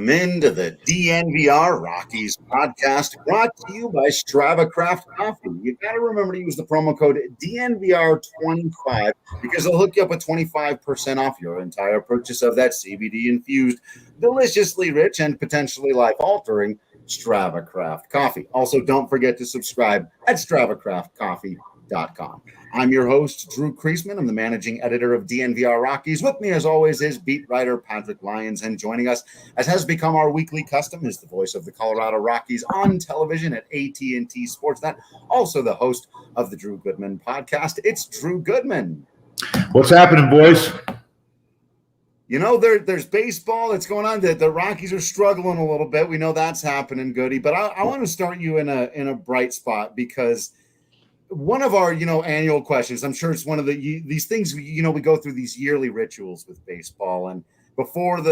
Welcome into the DNVR Rockies podcast, brought to you by Strava Craft Coffee. You got to remember to use the promo code DNVR25 because they'll hook you up with 25% off your entire purchase of that CBD-infused, deliciously rich, and potentially life-altering Strava Craft Coffee. Also, don't forget to subscribe at StravaCraftCoffee.com. I'm your host, Drew Creasman. I'm the managing editor of DNVR Rockies. With me, as always, is beat writer Patrick Lyons, and joining us, as has become our weekly custom, is the voice of the Colorado Rockies on television at AT&T Sportsnet, also the host of the Drew Goodman podcast. It's Drew Goodman. What's happening, boys? You know, there's baseball that's going on. The Rockies are struggling a little bit. We know that's happening, Goody. But I want to start you in a bright spot because one of our, annual questions, I'm sure it's one of these things, we go through these yearly rituals with baseball. And before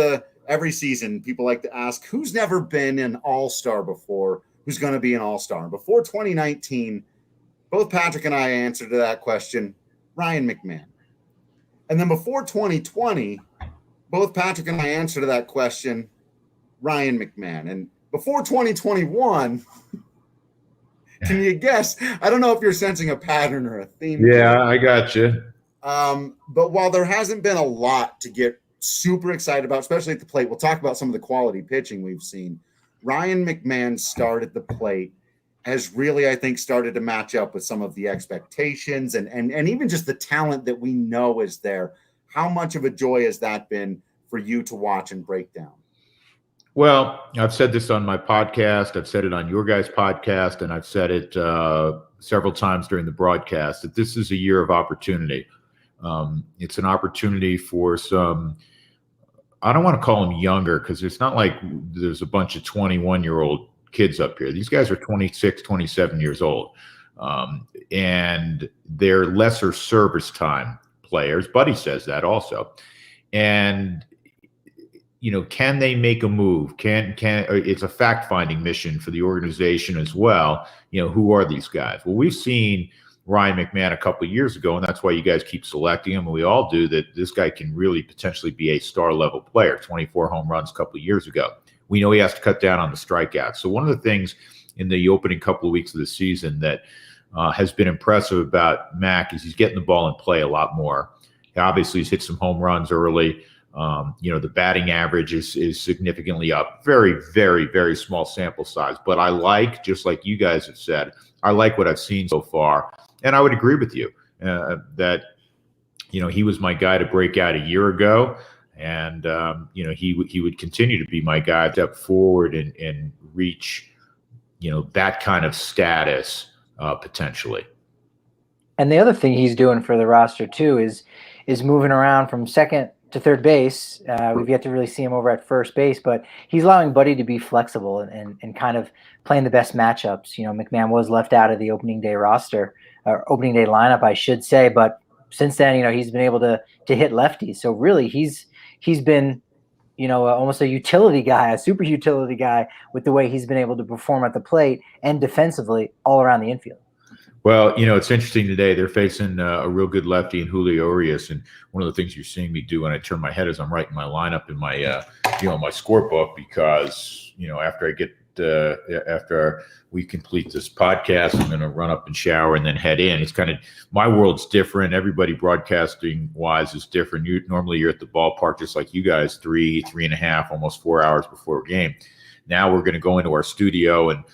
every season, people like to ask, who's never been an all-star before? Who's going to be an all-star? And before 2019, both Patrick and I answered to that question, Ryan McMahon. And then before 2020, both Patrick and I answered to that question, Ryan McMahon. And before 2021, can you guess? I don't know if you're sensing a pattern or a theme. Yeah, I got you. But while there hasn't been a lot to get super excited about, especially at the plate, we'll talk about some of the quality pitching we've seen. Ryan McMahon's start at the plate has really, I think, started to match up with some of the expectations and even just the talent that we know is there. How much of a joy has that been for you to watch and break down? Well, I've said this on my podcast. I've said it on your guys' podcast, and I've said it several times during the broadcast that this is a year of opportunity. It's an opportunity for some, I don't want to call them younger because it's not like there's a bunch of 21-year-old kids up here. These guys are 26, 27 years old, and they're lesser service time players. Buddy says that also. And can they make a move? It's a fact-finding mission for the organization as well. Who are these guys? Well, we've seen Ryan McMahon a couple of years ago, and that's why you guys keep selecting him, and we all do, that this guy can really potentially be a star-level player. 24 home runs a couple of years ago. We know he has to cut down on the strikeouts. So one of the things in the opening couple of weeks of the season that has been impressive about Mac is he's getting the ball in play a lot more. Obviously, he's hit some home runs early. The batting average is significantly up. Very, very, very small sample size. But I like, just like you guys have said, I like what I've seen so far. And I would agree with you that, he was my guy to break out a year ago. And, he would continue to be my guy, step forward and reach, that kind of status potentially. And the other thing he's doing for the roster, too, is moving around from second to third base. We've yet to really see him over at first base, but he's allowing Buddy to be flexible and kind of playing the best matchups. McMahon was left out of the opening day roster, or opening day lineup, I should say, but since then, he's been able to hit lefties. So really, he's been, almost a utility guy, a super utility guy with the way he's been able to perform at the plate and defensively all around the infield. Well, it's interesting today. They're facing a real good lefty in Julio Urías, and one of the things you're seeing me do when I turn my head is I'm writing my lineup in my, my scorebook because, after we complete this podcast, I'm going to run up and shower and then head in. It's kind of, my world's different. Everybody broadcasting wise is different. Normally you're at the ballpark just like you guys, 3.5, almost 4 hours before a game. Now we're going to go into our studio and,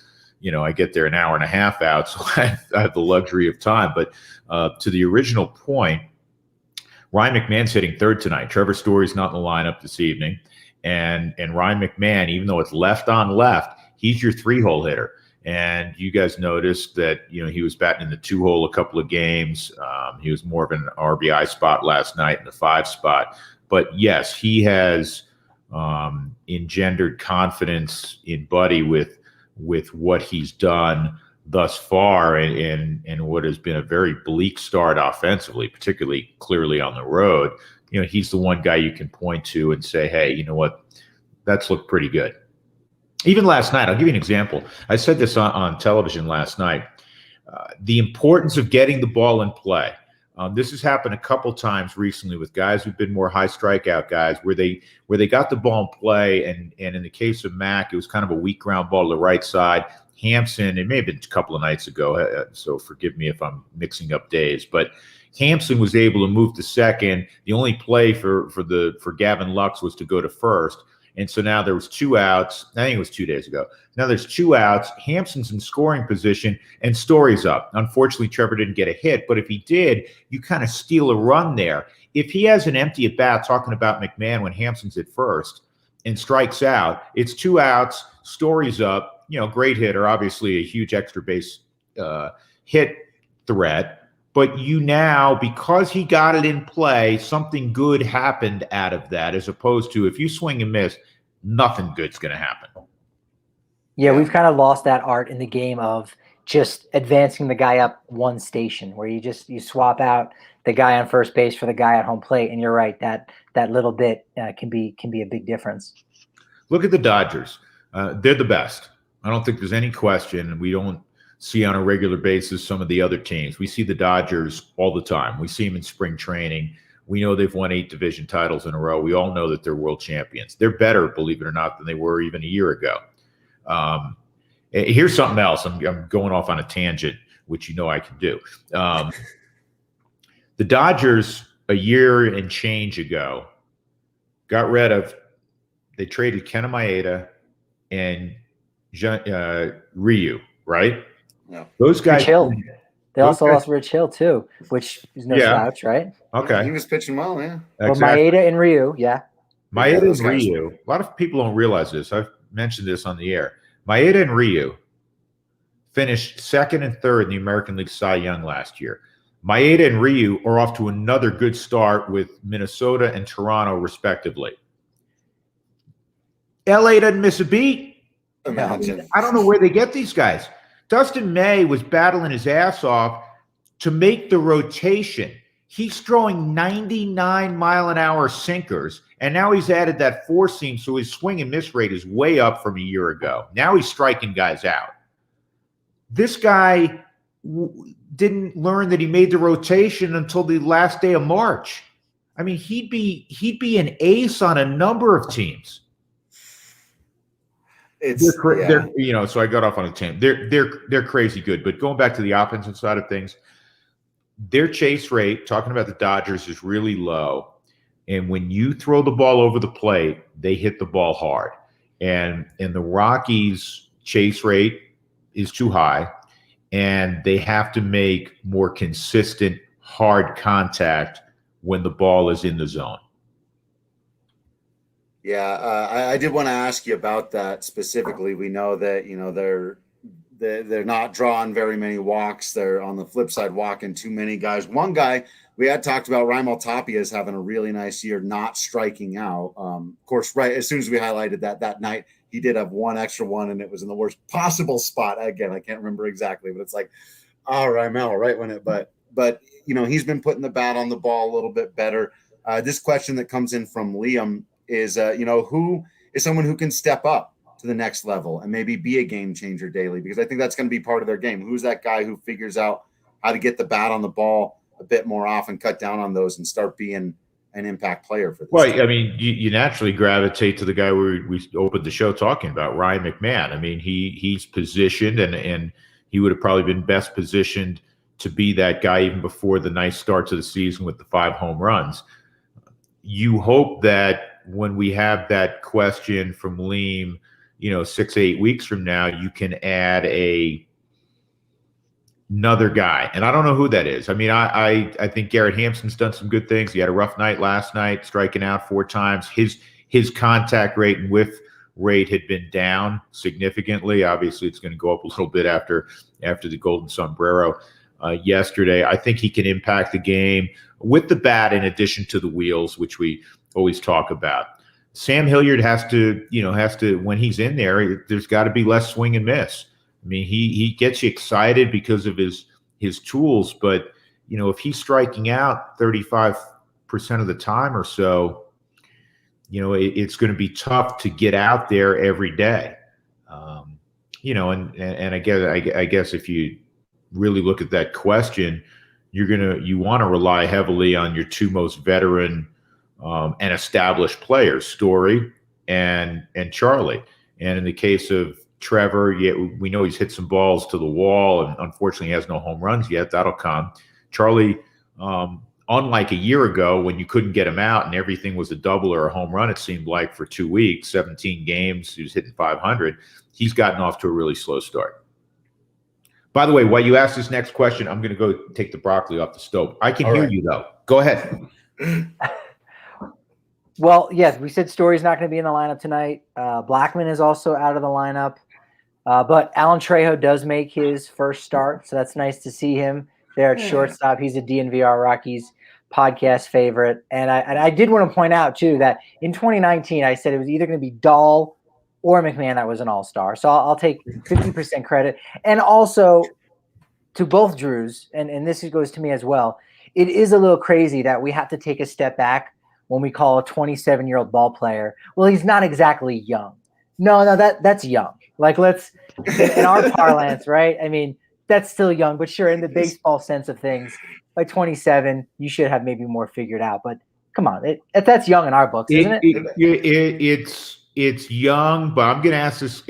I get there an hour and a half out, so I have the luxury of time. But to the original point, Ryan McMahon's hitting third tonight. Trevor Story's not in the lineup this evening. And Ryan McMahon, even though it's left on left, he's your 3-hole hitter. And you guys noticed that, he was batting in the 2-hole a couple of games. He was more of an RBI spot last night in the 5 spot. But yes, he has engendered confidence in Buddy with what he's done thus far and what has been a very bleak start offensively, particularly clearly on the road. He's the one guy you can point to and say, hey, you know what, that's looked pretty good. Even last night, I'll give you an example. I said this on television last night. The importance of getting the ball in play. This has happened a couple times recently with guys who've been more high strikeout guys where they got the ball in play, and in the case of Mac, it was kind of a weak ground ball to the right side. Hampson, it may have been a couple of nights ago, so forgive me if I'm mixing up days, but Hampson was able to move to second. The only play for Gavin Lux was to go to first. And so now there was 2 outs. I think it was 2 days ago. Now there's 2 outs. Hampson's in scoring position and Story's up. Unfortunately, Trevor didn't get a hit, but if he did, you kind of steal a run there. If he has an empty at bat, talking about McMahon when Hampson's at first and strikes out, it's 2 outs. Story's up. Great hitter, obviously a huge extra base hit threat. But now, because he got it in play, something good happened out of that, as opposed to if you swing and miss, nothing good's going to happen. Yeah, we've kind of lost that art in the game of just advancing the guy up one station, where you swap out the guy on first base for the guy at home plate, and you're right, that little bit can be a big difference. Look at the Dodgers; they're the best. I don't think there's any question. We don't see on a regular basis some of the other teams. We see the Dodgers all the time. We see them in spring training. We know they've won 8 division titles in a row. We all know that they're world champions. They're better, believe it or not, than they were even a year ago. Here's something else. I'm going off on a tangent, which I can do. The Dodgers, a year and change ago, they traded Ken Maeda and Ryu, right? Yeah. Those guys. Rich Hill. They also lost Rich Hill too, which is no slouch, right? Okay. He was pitching well, yeah. Well, Maeda and Ryu, yeah. Maeda and Ryu. A lot of people don't realize this. I've mentioned this on the air. Maeda and Ryu finished 2nd and 3rd in the American League Cy Young last year. Maeda and Ryu are off to another good start with Minnesota and Toronto, respectively. LA doesn't miss a beat. Imagine. I don't know where they get these guys. Dustin May was battling his ass off to make the rotation. He's throwing 99-mile-an-hour sinkers, and now he's added that 4-seam, so his swing and miss rate is way up from a year ago. Now he's striking guys out. This guy didn't learn that he made the rotation until the last day of March. I mean, he'd be an ace on a number of teams. So I got off on a tangent. They're crazy good, but going back to the offensive side of things, their chase rate, talking about the Dodgers, is really low. And when you throw the ball over the plate, they hit the ball hard. And the Rockies' chase rate is too high, and they have to make more consistent, hard contact when the ball is in the zone. Yeah, I did want to ask you about that specifically. We know that they're not drawing very many walks. They're on the flip side walking too many guys. One guy we had talked about, Raimel Tapia, is having a really nice year, not striking out. Of course, right as soon as we highlighted that night, he did have one extra one, and it was in the worst possible spot. Again, I can't remember exactly, but it's like, Raimel, right when it. But he's been putting the bat on the ball a little bit better. This question that comes in from Liam is, who is someone who can step up to the next level and maybe be a game changer daily? Because I think that's going to be part of their game. Who's that guy who figures out how to get the bat on the ball a bit more often, cut down on those, and start being an impact player for this? Well, team? I mean, you naturally gravitate to the guy we opened the show talking about, Ryan McMahon. I mean, he's positioned, and he would have probably been best positioned to be that guy even before the nice start to the season with the 5 home runs. You hope that when we have that question from Liam, 6-8 weeks from now, you can add another guy. And I don't know who that is. I mean, I think Garrett Hampson's done some good things. He had a rough night last night, striking out 4 times. His contact rate and whiff rate had been down significantly. Obviously, it's going to go up a little bit after the Golden Sombrero yesterday. I think he can impact the game with the bat in addition to the wheels, which we always talk about. Sam Hilliard has to, when he's in there, there's got to be less swing and miss. I mean, he gets you excited because of his tools, but if he's striking out 35% of the time or so, it's going to be tough to get out there every day. And I guess if you really look at that question, you want to rely heavily on your two most veteran and established players, Story and Charlie. And in the case of Trevor, we know he's hit some balls to the wall, and unfortunately he has no home runs yet. That'll come. Charlie, unlike a year ago when you couldn't get him out and everything was a double or a home run, it seemed like, for 2 weeks, 17 games, he was hitting 500. He's gotten off to a really slow start. By the way, while you ask this next question, I'm going to go take the broccoli off the stove. I can hear you, though. Go ahead. Well, yes, we said Story's not going to be in the lineup tonight. Blackman is also out of the lineup. But Alan Trejo does make his first start, so that's nice to see him there at shortstop. He's a DNVR Rockies podcast favorite. And I did want to point out, too, that in 2019, I said it was either going to be Dahl or McMahon that was an all-star. So I'll take 50% credit. And also, to both Drews, and this goes to me as well, it is a little crazy that we have to take a step back when we call a 27-year-old ball player, well, he's not exactly young. No, that's young. Like, let's, in our parlance, right? I mean, that's still young, but sure, in the baseball sense of things, by 27, you should have maybe more figured out. But come on, that's young in our books, isn't it? It's young, but I'm going to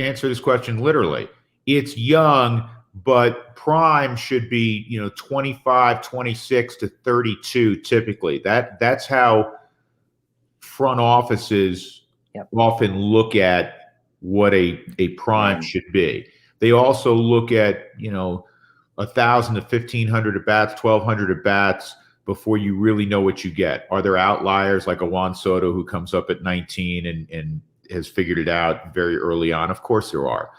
answer this question literally. It's young, but prime should be 25, 26 to 32 typically. That's how front offices often look at what a prime should be. They also look at 1,000 to 1,500 at bats, 1,200 at bats before you really know what you get. Are there outliers like a Juan Soto who comes up at 19 and has figured it out very early on? Of course there are.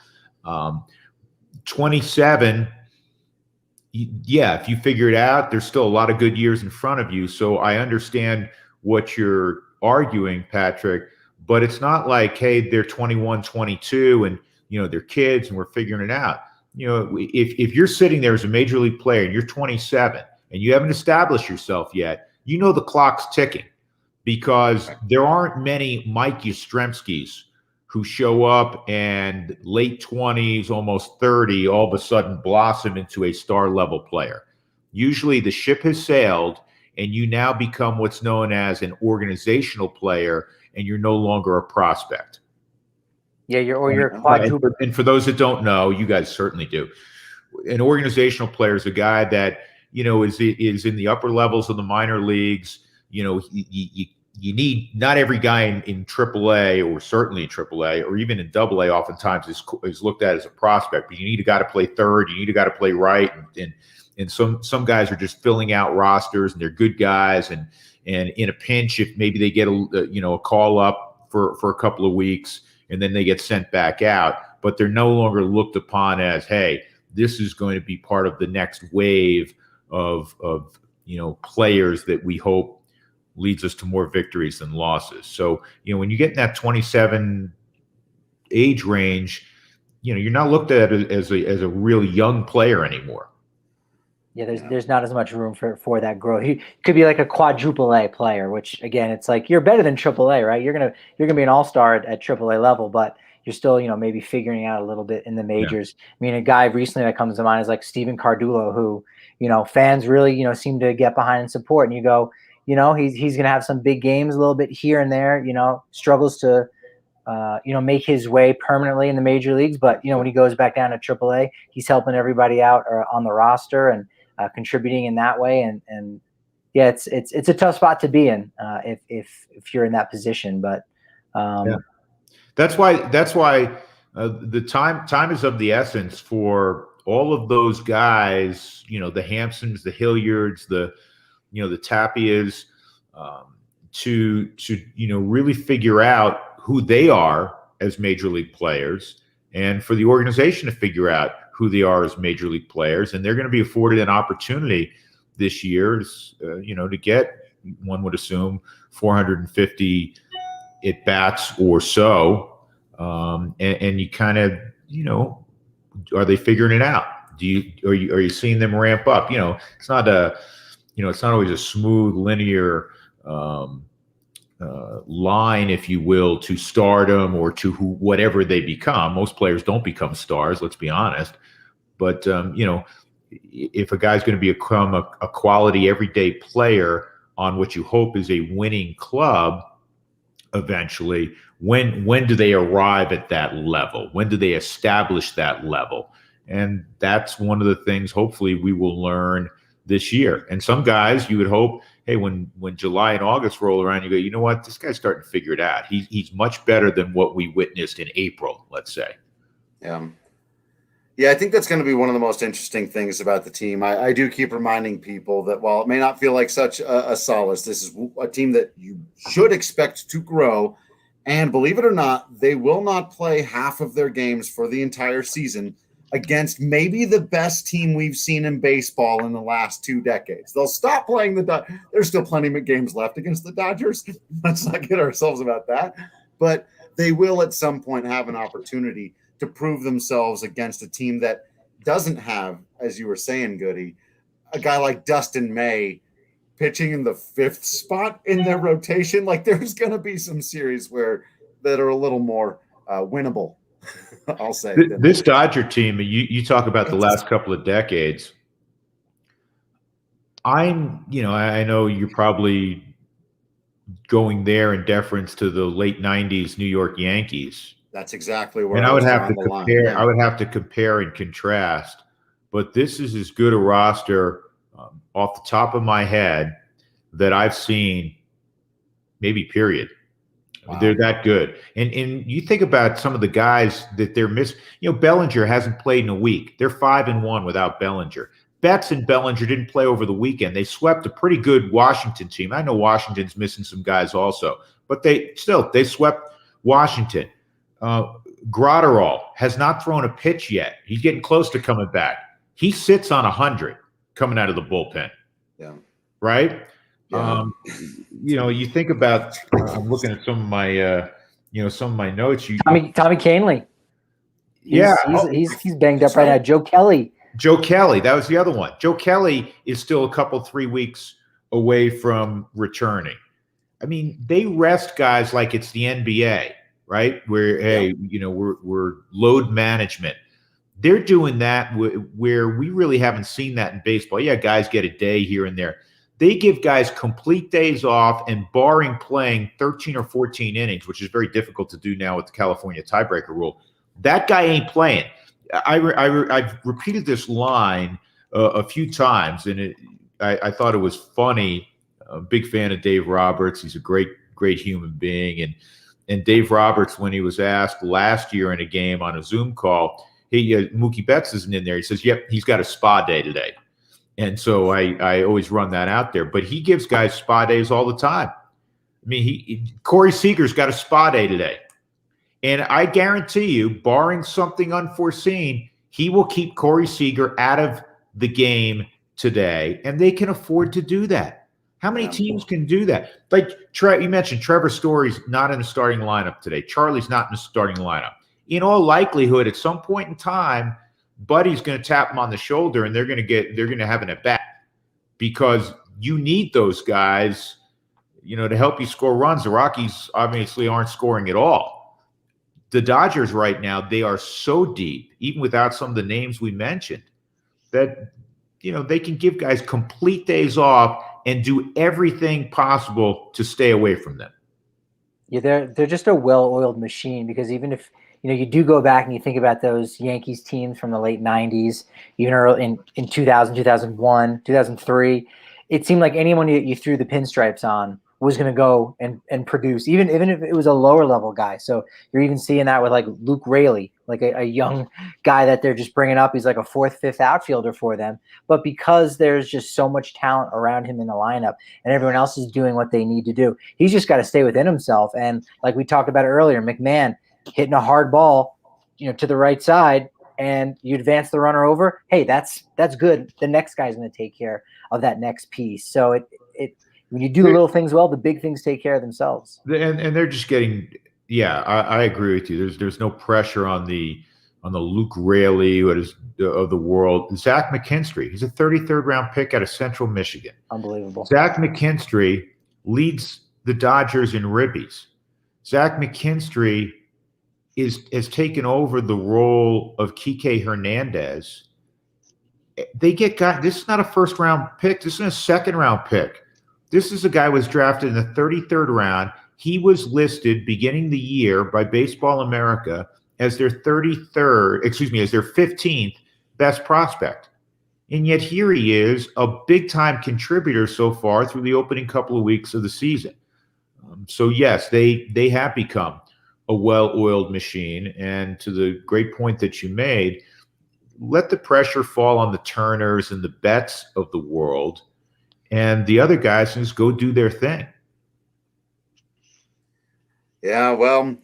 27, if you figure it out, there's still a lot of good years in front of you. So I understand what you're arguing, Patrick, but it's not like, hey, they're 21, 22 and they're kids and we're figuring it out. If you're sitting there as a major league player and you're 27 and you haven't established yourself yet, the clock's ticking, because there aren't many Mike Yastrzemskis who show up and late 20s, almost 30, all of a sudden blossom into a star level player. Usually the ship has sailed and you now become what's known as an organizational player, and you're no longer a prospect. Yeah, you're a quadruple. And for those that don't know, you guys certainly do. An organizational player is a guy that is in the upper levels of the minor leagues. You need, not every guy in AAA, or certainly in AAA, or even in AA, oftentimes is looked at as a prospect. But you need a guy to play third. You need a guy to play right, and some guys are just filling out rosters, and they're good guys. And in a pinch, if maybe they get a call up for a couple of weeks, and then they get sent back out, but they're no longer looked upon as, hey, this is going to be part of the next wave of players that we hope leads us to more victories than losses. So when you get in that 27 age range, you're not looked at as a really young player anymore. Yeah, there's not as much room for that growth. He could be like a quadruple A player, which again, it's like you're better than triple A, right? You're gonna be an all-star at triple A level, but you're still maybe figuring out a little bit in the majors. Yeah. I mean, a guy recently that comes to mind is like Steven Cardullo, who fans really seem to get behind and support. And you go, he's gonna have some big games a little bit here and there. Struggles to make his way permanently in the major leagues, but when he goes back down to triple A, he's helping everybody out on the roster and contributing in that way, and yeah, it's a tough spot to be in if you're in that position. But that's why the time is of the essence for all of those guys. The Hampsons, the Hilliards, the Tapias, to really figure out who they are as major league players, and for the organization to figure out who they are as major league players. And they're going to be afforded an opportunity this year, to get, one would assume, 450 at bats or so. And you kind of, are they figuring it out? Are you seeing them ramp up? It's not always a smooth linear line, if you will, to stardom or to whatever they become. Most players don't become stars, let's be honest. But if a guy's going to become a quality everyday player on what you hope is a winning club eventually, when do they arrive at that level? When do they establish that level? And that's one of the things hopefully we will learn this year. And some guys you would hope, hey, when July and August roll around, you go, you know what, this guy's starting to figure it out. He's much better than what we witnessed in April, let's say. Yeah, I think that's going to be one of the most interesting things about the team. I do keep reminding people that while it may not feel like such a solace, this is a team that you should expect to grow. And believe it or not, they will not play half of their games for the entire season against maybe the best team we've seen in baseball in the last 2 decades. They'll stop playing the Dodgers. There's still plenty of games left against the Dodgers. Let's not kid ourselves about that. But they will at some point have an opportunity to prove themselves against a team that doesn't have, as you were saying, Goody, a guy like Dustin May pitching in the 5th spot in their rotation. Like, there's going to be some series that are a little more winnable, I'll say. This Dodger team, you talk about the last couple of decades. I know you're probably going there in deference to the late 90s New York Yankees. That's exactly where and I would have to compare. Yeah. I would have to compare and contrast, but this is as good a roster off the top of my head that I've seen, maybe period. Wow. They're that good. And you think about some of the guys that they're missing. Bellinger hasn't played in a week. They're 5-1 without Bellinger. Betts and Bellinger didn't play over the weekend. They swept a pretty good Washington team. I know Washington's missing some guys also, but they swept Washington. Gratterall has not thrown a pitch yet. He's getting close to coming back. He sits on 100 coming out of the bullpen. Yeah. Right. Yeah. You think about. I'm looking at some of my, some of my notes. Tommy Kahnle. He's banged up right now. Joe Kelly, that was the other one. Joe Kelly is still a couple 3 weeks away from returning. I mean, they rest guys like it's the NBA. Right? Where, hey, we're load management. They're doing that where we really haven't seen that in baseball. Yeah, guys get a day here and there. They give guys complete days off, and barring playing 13 or 14 innings, which is very difficult to do now with the California tiebreaker rule, that guy ain't playing. I've repeated this line a few times, and I thought it was funny. I'm a big fan of Dave Roberts. He's a great human being, and Dave Roberts, when he was asked last year in a game on a Zoom call, Mookie Betts isn't in there. He says, yep, he's got a spa day today. And so I always run that out there. But he gives guys spa days all the time. I mean, Corey Seager's got a spa day today. And I guarantee you, barring something unforeseen, he will keep Corey Seager out of the game today. And they can afford to do that. How many teams can do that? Like you mentioned, Trevor Story's not in the starting lineup today. Charlie's not in the starting lineup. In all likelihood, at some point in time, Buddy's going to tap him on the shoulder, and they're going to have an at bat, because you need those guys, to help you score runs. The Rockies obviously aren't scoring at all. The Dodgers right now, they are so deep, even without some of the names we mentioned, that they can give guys complete days off and do everything possible to stay away from them. Yeah, they're just a well-oiled machine, because even if you do go back and you think about those Yankees teams from the late 90s, even early in 2000, 2001, 2003, it seemed like anyone you threw the pinstripes on was going to go and produce, even if it was a lower level guy. So you're even seeing that with like Luke Raley, like a young guy that they're just bringing up. He's like a 4th, 5th outfielder for them. But because there's just so much talent around him in the lineup and everyone else is doing what they need to do, he's just got to stay within himself. And like we talked about earlier, Mcmahon hitting a hard ball, to the right side, and you advance the runner over. Hey, that's good. The next guy's going to take care of that next piece. So it when you do the little things well, the big things take care of themselves. And they're just getting, I agree with you. There's no pressure on the Luke Raley of the world. Zach McKinstry, he's a 33rd round pick out of Central Michigan. Unbelievable. Zach McKinstry leads the Dodgers in ribbies. Zach McKinstry has taken over the role of Kike Hernandez they get guys. This is not a first-round pick. This is a second-round pick. This is a guy who was drafted in the 33rd round. He was listed beginning the year by Baseball America as their 15th best prospect. And yet here he is, a big-time contributor so far through the opening couple of weeks of the season. So, yes, they have become a well-oiled machine. And to the great point that you made, let the pressure fall on the Turners and the Betts of the world, and the other guys can just go do their thing. Yeah, well,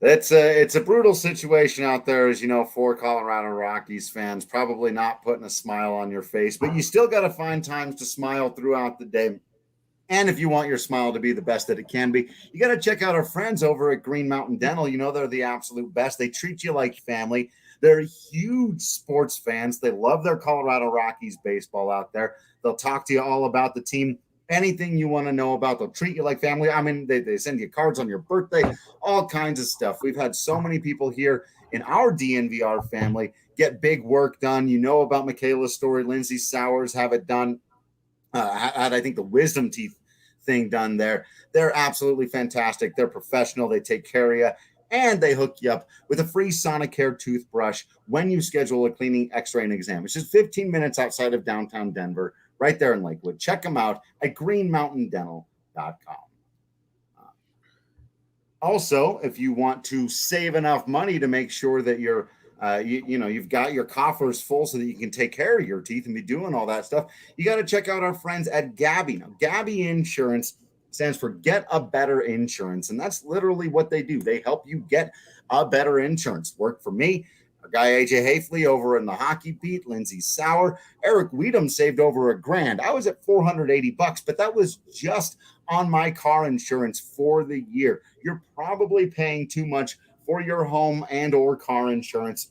it's a brutal situation out there, as you know, for Colorado Rockies fans. Probably not putting a smile on your face, but you still got to find times to smile throughout the day. And if you want your smile to be the best that it can be, you got to check out our friends over at Green Mountain Dental. You know, they're the absolute best. They treat you like family. They're huge sports fans. They love their Colorado Rockies baseball out there. They'll talk to you all about the team. Anything you want to know about, they'll treat you like family. I mean, they send you cards on your birthday, all kinds of stuff. We've had so many people here in our DNVR family get big work done. You know about Michaela's story. Lindsay Sowers have it done. Had, I think, the wisdom teeth thing done there. They're absolutely fantastic. They're professional. They take care of you, and they hook you up with a free Sonicare toothbrush when you schedule a cleaning, x-ray, and exam. It's just 15 minutes outside of downtown Denver, right there in Lakewood. Check them out at greenmountaindental.com. Also, if you want to save enough money to make sure that you're you've got your coffers full so that you can take care of your teeth and be doing all that stuff, you got to check out our friends at Gabby. Now, Gabby Insurance stands for Get a Better Insurance, and that's literally what they do. They help you get a better insurance. Worked for me. Our guy AJ Hafley over in the hockey beat, Lindsay Sauer, Eric Weedham saved over $1,000. I was at $480, but that was just on my car insurance for the year. You're probably paying too much for your home and or car insurance.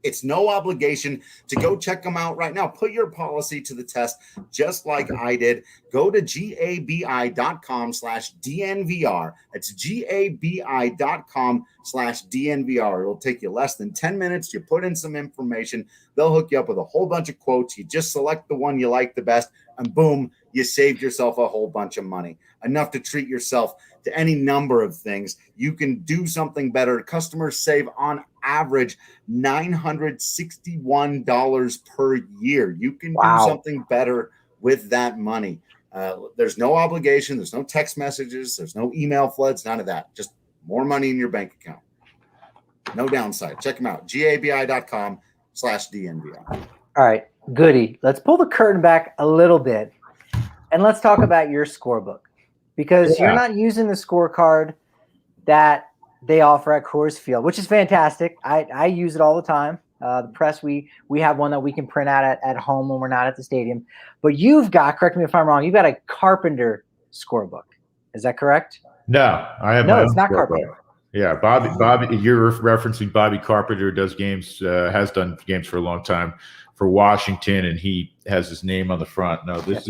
It's no obligation to go check them out right now. Put your policy to the test just like I did. Go to gabi.com/DNVR. That's gabi.com/DNVR. It'll take you less than 10 minutes. You put in some information. They'll hook you up with a whole bunch of quotes. You just select the one you like the best, and boom, you saved yourself a whole bunch of money. Enough to treat yourself to any number of things. You can do something better. Customers save on average $961 per year. You can do something better with that money. There's no obligation. There's no text messages. There's no email floods. None of that. Just more money in your bank account. No downside. Check them out. gabi.com/DNVR. All right, Goody. Let's pull the curtain back a little bit and let's talk about your scorebook, because you're not using the scorecard that they offer at Coors Field, which is fantastic. I use it all the time. The press, we have one that we can print out at home when we're not at the stadium. But you've got, correct me if I'm wrong, you've got a Carpenter scorebook. Is that correct? No, I have. No, it's not Carpenter. Yeah, Bobby, you're referencing Bobby Carpenter. Does games, has done games for a long time for Washington, and he has his name on the front. No, this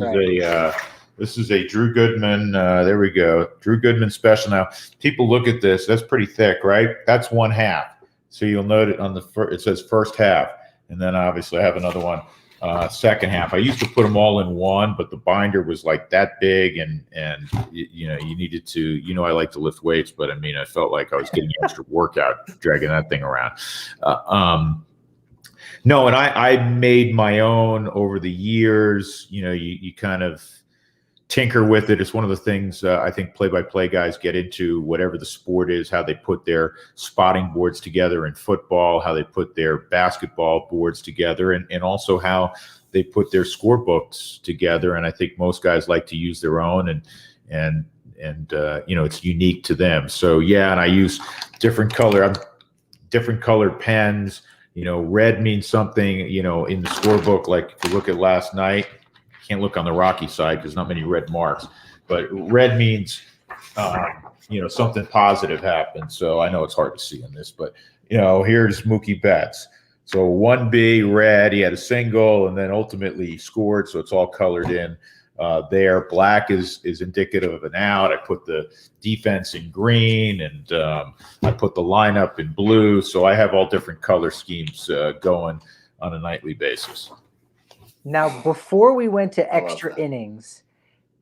This is a Drew Goodman. There we go. Drew Goodman special. Now, people look at this. That's pretty thick, right? That's one half. So you'll note it on the it says first half, and then obviously I have another one, second half. I used to put them all in one, but the binder was like that big, and you needed to. I like to lift weights, but I mean, I felt like I was getting extra workout dragging that thing around. No, and I made my own over the years. You kind of tinker with it. It's one of the things I think play-by-play guys get into, whatever the sport is, how they put their spotting boards together in football, how they put their basketball boards together, and also how they put their scorebooks together. And I think most guys like to use their own, and it's unique to them. So yeah, and I use different colored pens. Red means something, in the scorebook. Like if you look at last night, can't look on the Rocky side because not many red marks, but red means, something positive happened. So I know it's hard to see in this, but here's Mookie Betts. So 1B red, he had a single, and then ultimately he scored. So it's all colored in there. Black is indicative of an out. I put the defense in green, and I put the lineup in blue. So I have all different color schemes going on a nightly basis. Now, before we went to extra innings,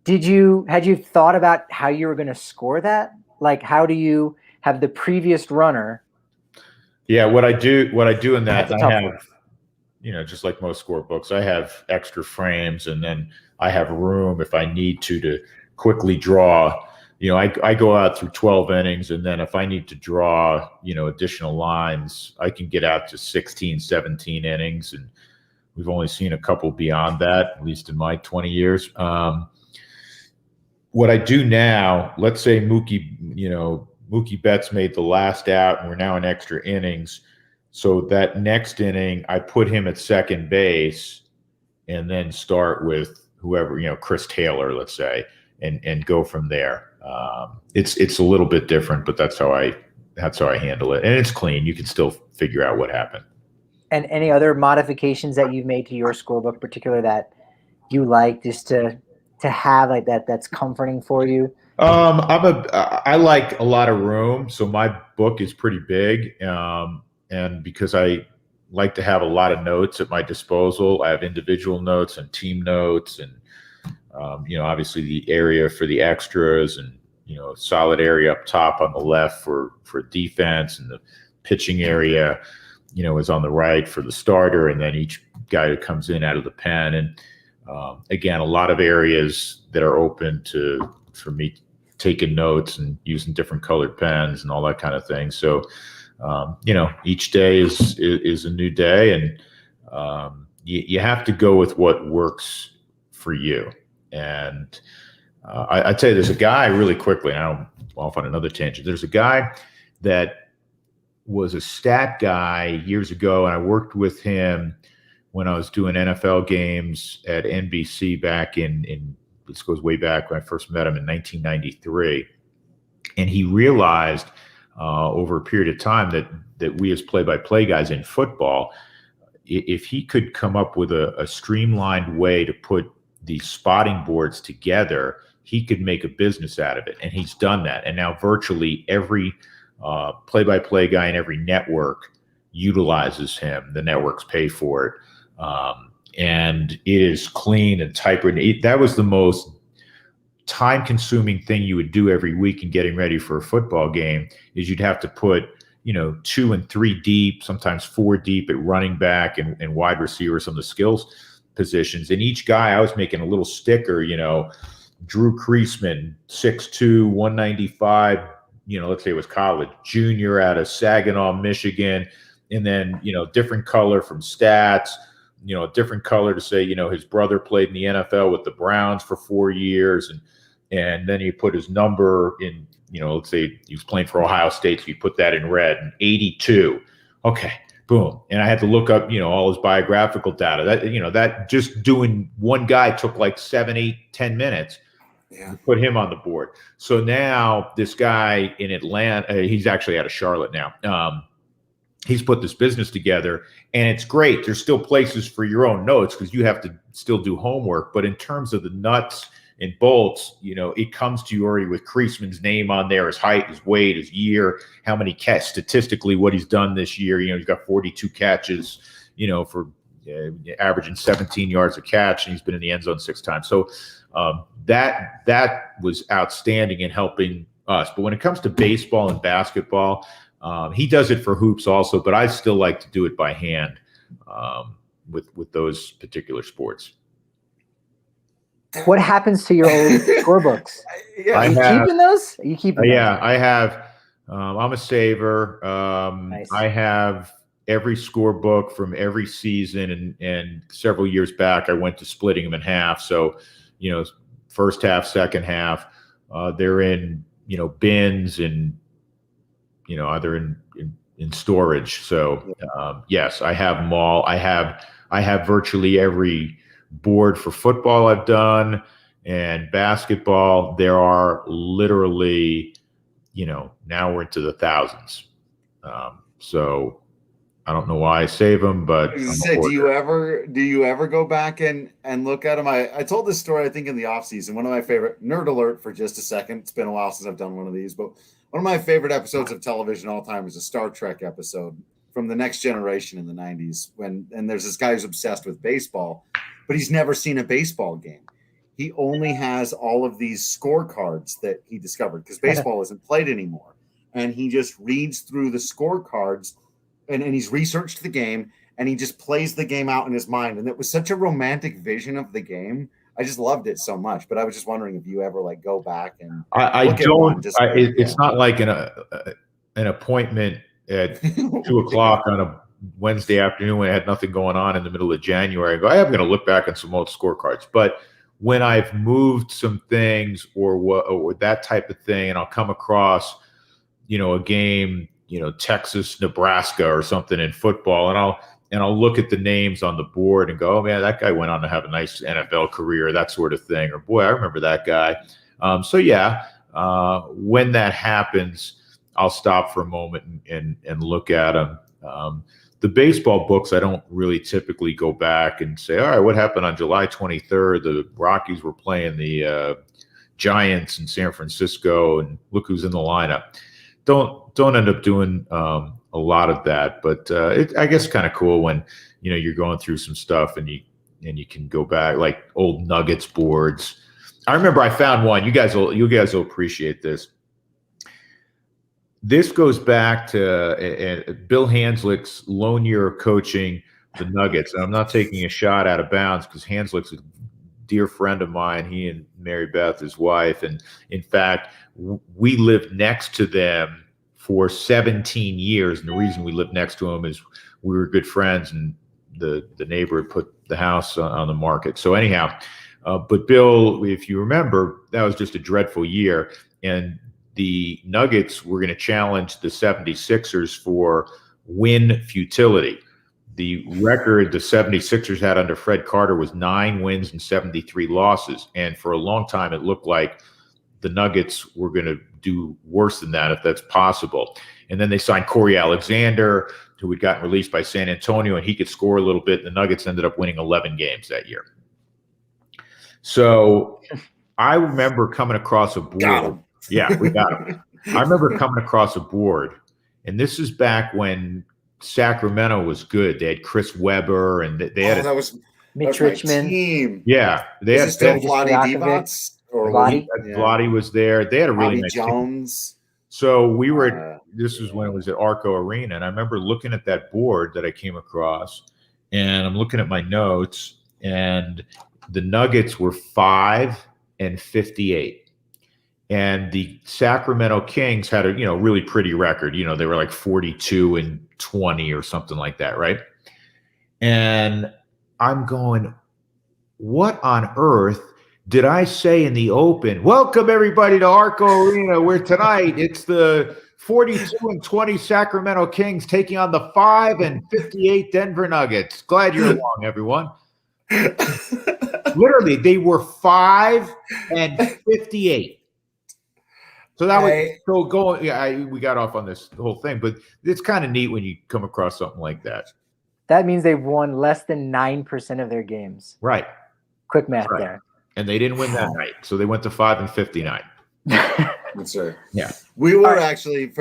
had you thought about how you were going to score that? Like, how do you have the previous runner? Yeah, what I do in that, I have, one. just like most scorebooks, I have extra frames, and then I have room if I need to quickly draw. I go out through 12 innings, and then if I need to draw, additional lines, I can get out to 16, 17 innings, and we've only seen a couple beyond that, at least in my 20 years. What I do now, let's say Mookie Betts made the last out, and we're now in extra innings. So that next inning, I put him at second base, and then start with whoever, Chris Taylor, let's say, and go from there. It's a little bit different, but that's how I handle it, and it's clean. You can still figure out what happened. And any other modifications that you've made to your scorebook, particular that you like, just to have like that that's comforting for you? I like a lot of room, so my book is pretty big, and because I like to have a lot of notes at my disposal, I have individual notes and team notes, and obviously the area for the extras, and solid area up top on the left for defense, and the pitching area is on the right for the starter, and then each guy who comes in out of the pen. And again, a lot of areas that are open for me taking notes and using different colored pens and all that kind of thing. So, each day is a new day, and you have to go with what works for you. And I'd say there's a guy, really quickly, and I'm off on another tangent. There's a guy that was a stat guy years ago, and I worked with him when I was doing NFL games at NBC back in this goes way back when I first met him in 1993. And he realized over a period of time that we as play-by-play guys in football, if he could come up with a streamlined way to put these spotting boards together, he could make a business out of it. And he's done that. And now virtually every play-by-play guy in every network utilizes him. The networks pay for it. And it is clean and typewritten. That was the most time-consuming thing you would do every week in getting ready for a football game, is you'd have to put 2 and 3 deep, sometimes 4 deep at running back and wide receiver, some of the skills positions. And each guy, I was making a little sticker, Drew Creasman, 6'2", 195, let's say it was college, junior out of Saginaw, Michigan, and then, different color from stats, a different color to say, his brother played in the NFL with the Browns for 4 years. And then he put his number in, let's say he was playing for Ohio State, so you put that in red, and 82. Okay, boom. And I had to look up, all his biographical data. That just doing one guy took like 7, 8, 10 minutes. Yeah. Put him on the board. So now this guy in Atlanta, he's actually out of Charlotte now. He's put this business together, and it's great. There's still places for your own notes because you have to still do homework. But in terms of the nuts and bolts, it comes to you already with Creasman's name on there, his height, his weight, his year, how many catches, statistically what he's done this year. He's got 42 catches, for averaging 17 yards a catch, and he's been in the end zone 6 times. So that was outstanding in helping us. But when it comes to baseball and basketball, he does it for hoops also, but I still like to do it by hand with those particular sports. What happens to your old scorebooks? Are you keeping those? Are you keeping yeah, those? I have. I'm a saver. Nice. I have every scorebook from every season, and several years back, I went to splitting them in half. So, first half, second half, they're in, bins and, either in storage. So yes, I have them all. I have virtually every board for football I've done, and basketball. There are literally, now we're into the thousands. So I don't know why I save them, but do you ever go back and look at them? I told this story, I think, in the off season. One of my favorite, nerd alert for just a second. It's been a while since I've done one of these, but one of my favorite episodes of television all time is a Star Trek episode from The Next Generation in the 90s. And there's this guy who's obsessed with baseball, but he's never seen a baseball game. He only has all of these scorecards that he discovered because baseball isn't played anymore. And he just reads through the scorecards and he's researched the game and he just plays the game out in his mind. And it was such a romantic vision of the game. I just loved it so much. But I was just wondering if you ever like go back and I don't. It's not like an appointment at 2:00 on a Wednesday afternoon when I had nothing going on in the middle of January. I go, I'm going to look back on some old scorecards. But when I've moved some things or that type of thing, and I'll come across, a game, Texas, Nebraska or something in football, and I'll look at the names on the board and go, oh man, that guy went on to have a nice NFL career, that sort of thing. Or boy, I remember that guy. When that happens, I'll stop for a moment and look at them. The baseball books, I don't really typically go back and say, all right, what happened on July 23rd? The Rockies were playing the Giants in San Francisco, and look who's in the lineup. Don't end up doing a lot of that, but I guess kind of cool when you're going through some stuff and you can go back, like old Nuggets boards. I remember I found one. You guys will appreciate this. This goes back to Bill Hanslick's lone year of coaching the Nuggets. And I'm not taking a shot out of bounds because Hanslick's a dear friend of mine, he and Mary Beth, his wife. And in fact, we lived next to them for 17 years. And the reason we lived next to them is we were good friends and the neighbor had put the house on the market. So anyhow, but Bill, if you remember, that was just a dreadful year. And the Nuggets were going to challenge the 76ers for win futility. The record the 76ers had under Fred Carter was 9 wins and 73 losses. And for a long time, it looked like the Nuggets were going to do worse than that, if that's possible. And then they signed Corey Alexander, who had gotten released by San Antonio, and he could score a little bit. The Nuggets ended up winning 11 games that year. So I remember coming across a board. Yeah, we got him. I remember coming across a board, and this is back when Sacramento was good. They had Chris Webber, and they had that was Mitch Richmond. Team. Yeah, they had still Vlade Divac or Vlade was there. They had a really Bobby nice Jones. Team. So we were. This is when it was at Arco Arena, and I remember looking at that board that I came across, and I'm looking at my notes, and the Nuggets were 5-58. And the Sacramento Kings had a really pretty record. They were like 42-20 or something like that, right? And I'm going, what on earth did I say in the open? Welcome everybody to Arco Arena, where tonight it's the 42-20 Sacramento Kings taking on the 5-58 Denver Nuggets. Glad you're along, everyone. Literally, they were 5-58. So that was so going. Yeah, we got off on this whole thing, but it's kind of neat when you come across something like that. That means they've won less than 9% of their games. Right. Quick math there. And they didn't win that night, so they went to 5-59. That's right. Yeah. We were actually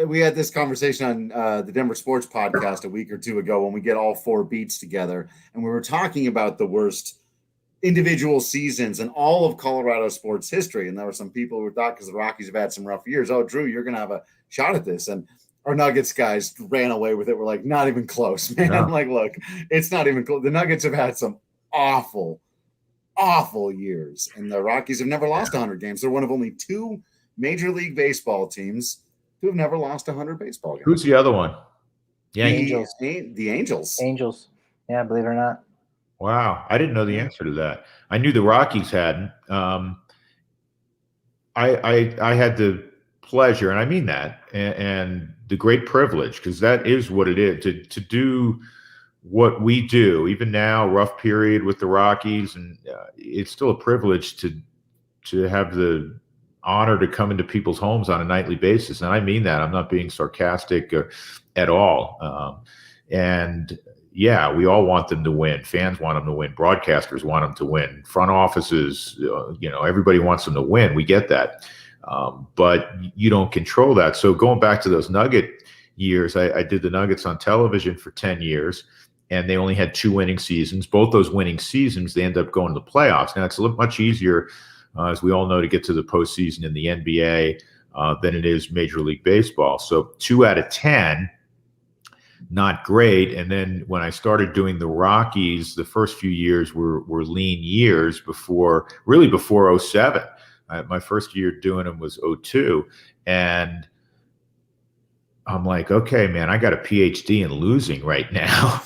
we had this conversation on the Denver Sports Podcast a week or two ago when we get all 4 beats together, and we were talking about the worst individual seasons in all of Colorado sports history. And there were some people who thought, because the Rockies have had some rough years, oh, Drew, you're going to have a shot at this. And our Nuggets guys ran away with it. We're like, not even close, man. No. I'm like, look, it's not even close. The Nuggets have had some awful years. And the Rockies have never lost 100 games. They're one of only 2 Major League Baseball teams who have never lost 100 baseball games. Who's the other one? The Angels. Angels. Yeah, believe it or not. Wow, I didn't know the answer to that. I knew the Rockies hadn't. I had the pleasure, and I mean that, and the great privilege, because that is what it is, to do what we do. Even now, rough period with the Rockies, and it's still a privilege to have the honor to come into people's homes on a nightly basis, and I mean that. I'm not being sarcastic at all. And yeah, we all want them to win. Fans want them to win. Broadcasters want them to win. Front offices, everybody wants them to win. We get that. But you don't control that. So going back to those Nugget years, I did the Nuggets on television for 10 years. and they only had 2 winning seasons. Both those winning seasons, they end up going to the playoffs. Now, it's a little much easier, as we all know, to get to the postseason in the NBA than it is Major League Baseball. So 2 out of 10, not great. And then when I started doing the Rockies, the first few years were lean years before 07. My first year doing them was 02. And I'm like, okay, man, I got a PhD in losing right now.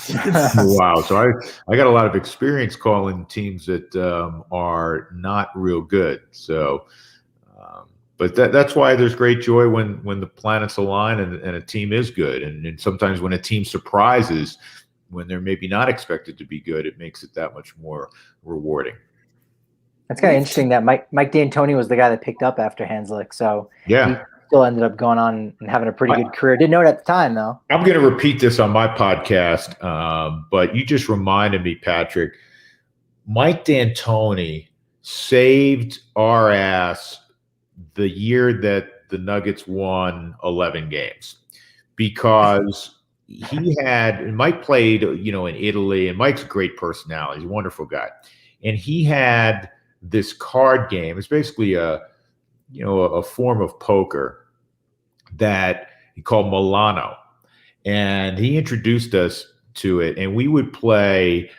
Wow. So I got a lot of experience calling teams that are not real good. So, but that's why there's great joy when the planets align and a team is good. And sometimes when a team surprises, when they're maybe not expected to be good, it makes it that much more rewarding. That's kind of interesting that Mike D'Antoni was the guy that picked up after Hanslick. So yeah, he still ended up going on and having a pretty good career. Didn't know it at the time, though. I'm going to repeat this on my podcast, but you just reminded me, Patrick. Mike D'Antoni saved our ass the year that the Nuggets won 11 games, because Mike played, in Italy, and Mike's a great personality. He's a wonderful guy. And he had this card game. It's basically a form of poker that he called Milano. And he introduced us to it, and we would play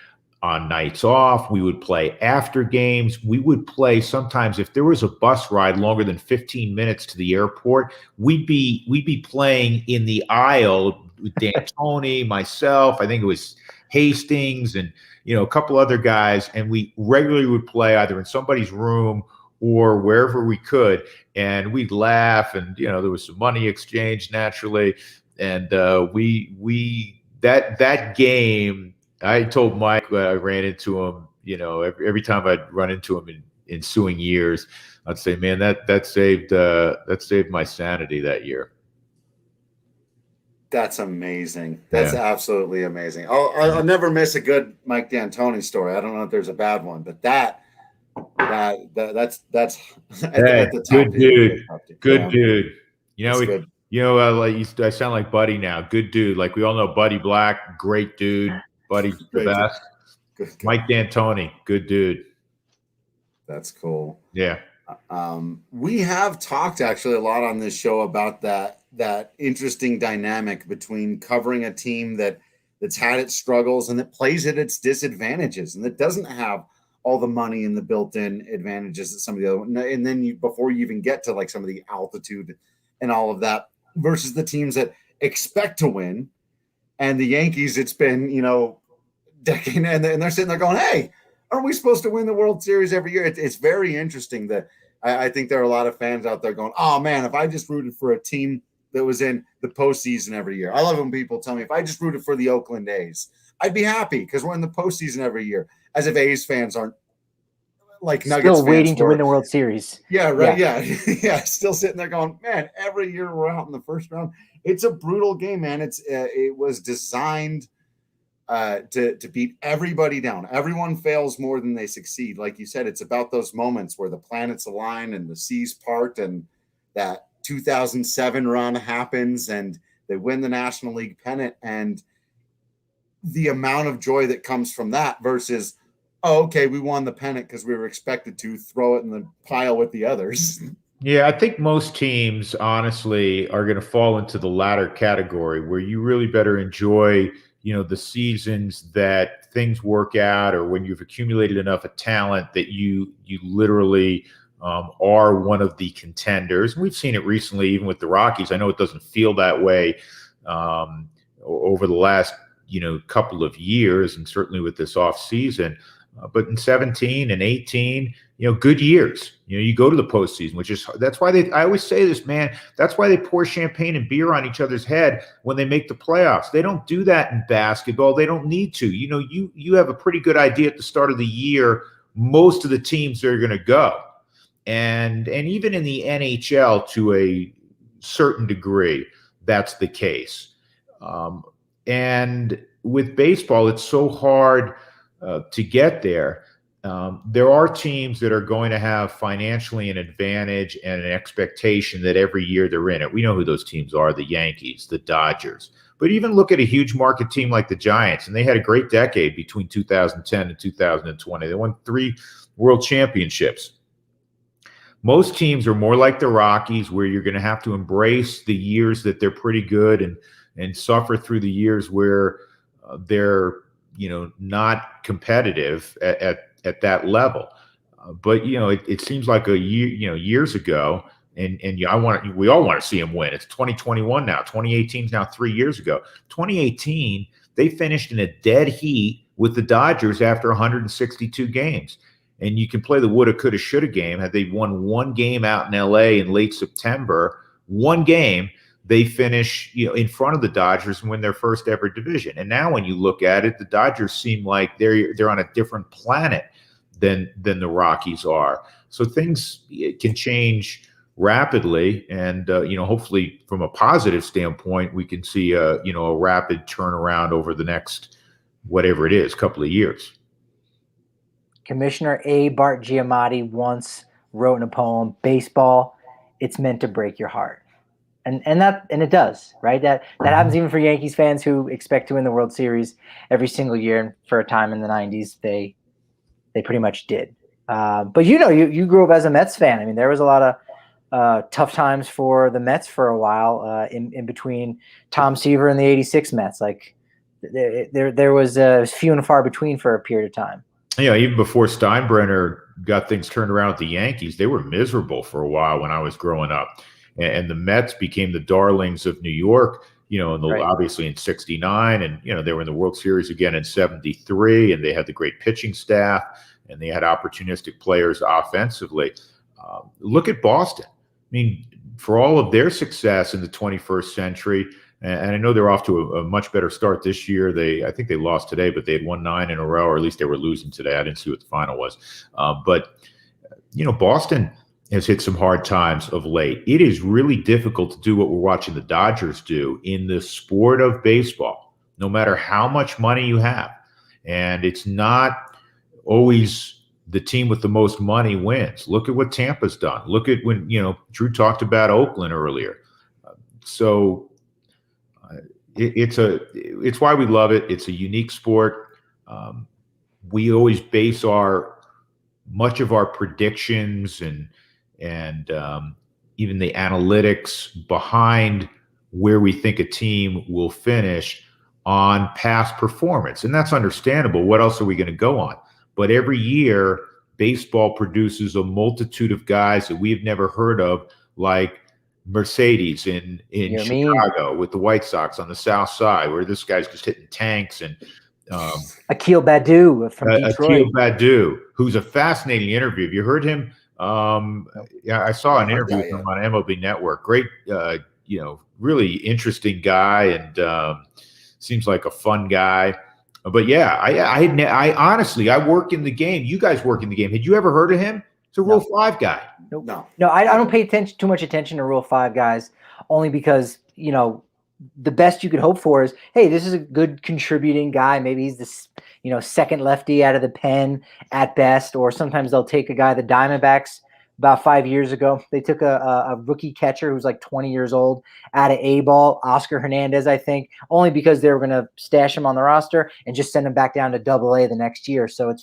on nights off. We would play after games. We would play sometimes if there was a bus ride longer than 15 minutes to the airport, we'd be playing in the aisle with D'Antoni, myself, I think it was Hastings, and a couple other guys, and we regularly would play either in somebody's room or wherever we could, and we'd laugh, and there was some money exchanged naturally, and that game. I told Mike when I ran into him, every time I'd run into him in ensuing years, I'd say, man, that saved my sanity that year. That's amazing. That's absolutely amazing. I'll never miss a good Mike D'Antoni story. I don't know if there's a bad one, but that's Hey, at the top. Good dude. Good dude. Good. I sound like Buddy now. Good dude. Like we all know Buddy Black, great dude. Buddy's the best. Good. Mike D'Antoni, good dude. That's cool. Yeah. We have talked actually a lot on this show about that interesting dynamic between covering a team that's had its struggles and that plays at its disadvantages and that doesn't have all the money and the built-in advantages that some of the other, and then before you even get to like some of the altitude and all of that, versus the teams that expect to win. And the Yankees, it's been, decade, and they're sitting there going, hey, aren't we supposed to win the World Series every year? It's very interesting that I think there are a lot of fans out there going, oh, man, if I just rooted for a team that was in the postseason every year. I love when people tell me if I just rooted for the Oakland A's, I'd be happy because we're in the postseason every year, as if A's fans aren't like Nuggets still waiting to win the World Series. Yeah, right. Yeah. Still sitting there going, man, every year we're out in the first round. It's a brutal game, man. It was designed to beat everybody down. Everyone fails more than they succeed. Like you said, it's about those moments where the planets align and the seas part, and that 2007 run happens, and they win the National League pennant, and the amount of joy that comes from that versus, oh, okay, we won the pennant because we were expected to throw it in the pile with the others. Yeah, I think most teams, honestly, are going to fall into the latter category where you really better enjoy, the seasons that things work out, or when you've accumulated enough of talent that you literally are one of the contenders. And we've seen it recently, even with the Rockies. I know it doesn't feel that way over the last, couple of years, and certainly with this off season. But in 17 and 18, good years. You go to the postseason, that's why I always say this, man. That's why they pour champagne and beer on each other's head when they make the playoffs. They don't do that in basketball. They don't need to. You have a pretty good idea at the start of the year, most of the teams are going to go. And even in the NHL, to a certain degree, that's the case. And with baseball, it's so hard to get there. There are teams that are going to have financially an advantage and an expectation that every year they're in it. We know who those teams are: the Yankees, the Dodgers. But even look at a huge market team like the Giants, and they had a great decade between 2010 and 2020. They won 3 world championships. Most teams are more like the Rockies, where you're going to have to embrace the years that they're pretty good and suffer through the years where they're not competitive at that level. But it seems like a year, years ago, and we all want to see them win. It's 2021 now. 2018 is now 3 years ago. 2018, they finished in a dead heat with the Dodgers after 162 games. And you can play the woulda, coulda, shoulda game. Had they won one game out in LA in late September, one game, they finish in front of the Dodgers and win their first ever division. And now when you look at it, the Dodgers seem like they're on a different planet than the Rockies are. So things can change rapidly, and hopefully from a positive standpoint, we can see a rapid turnaround over the next whatever it is, couple of years. Commissioner A. Bart Giamatti once wrote in a poem, "Baseball, it's meant to break your heart." And it does, right? That happens even for Yankees fans who expect to win the World Series every single year. And for a time in the 90s, they pretty much did. But you grew up as a Mets fan. I mean, there was a lot of tough times for the Mets for a while in between Tom Seaver and the '86 Mets. Like there was few and far between for a period of time. Even before Steinbrenner got things turned around with the Yankees, they were miserable for a while when I was growing up. And the Mets became the darlings of New York, obviously in '69. And, they were in the World Series again in '73. And they had the great pitching staff, and they had opportunistic players offensively. Look at Boston. I mean, for all of their success in the 21st century, and I know they're off to a much better start this year. I think they lost today, but they had won 9 in a row, or at least they were losing today. I didn't see what the final was. But Boston has hit some hard times of late. It is really difficult to do what we're watching the Dodgers do in the sport of baseball, no matter how much money you have. And it's not always the team with the most money wins. Look at what Tampa's done. Look at when, Drew talked about Oakland earlier. So it's why we love it. It's a unique sport. We always base much of our predictions and even the analytics behind where we think a team will finish on past performance. And that's understandable. What else are we going to go on? But every year, baseball produces a multitude of guys that we've never heard of, like Mercedes in Chicago with the White Sox on the South Side, where this guy's just hitting tanks, and Akil Baddoo from Detroit. Akil Baddoo, who's a fascinating interview. Have you heard him? I saw an interview with him on MLB Network. Great, really interesting guy, and seems like a fun guy. But I honestly, I work in the game. You guys work in the game. Had you ever heard of him? He's a Rule 5 guy. No, I don't pay too much attention to Rule 5 guys, only because the best you could hope for is, hey, this is a good contributing guy. Maybe he's this second lefty out of the pen at best, or sometimes they'll take a guy. The Diamondbacks about 5 years ago, they took a rookie catcher who's like 20 years old out of A-ball, Oscar Hernandez, I think, only because they were going to stash him on the roster and just send him back down to Double-A the next year. So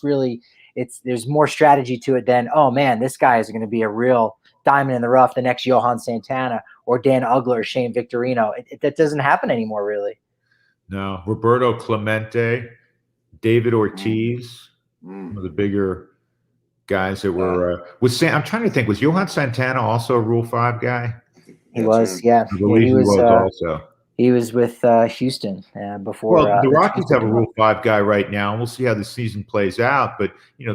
there's more strategy to it than, oh man, this guy is going to be a real diamond in the rough, the next Johan Santana or Dan Ugler or Shane Victorino. That doesn't happen anymore, really. No, Roberto Clemente, David Ortiz, one of the bigger guys that were I'm trying to think, was Johan Santana also a Rule 5 guy? He was, yeah. I believe he was also. He was with Houston before. Well, the Rockies have a Rule 5 guy right now, and we'll see how the season plays out. But they've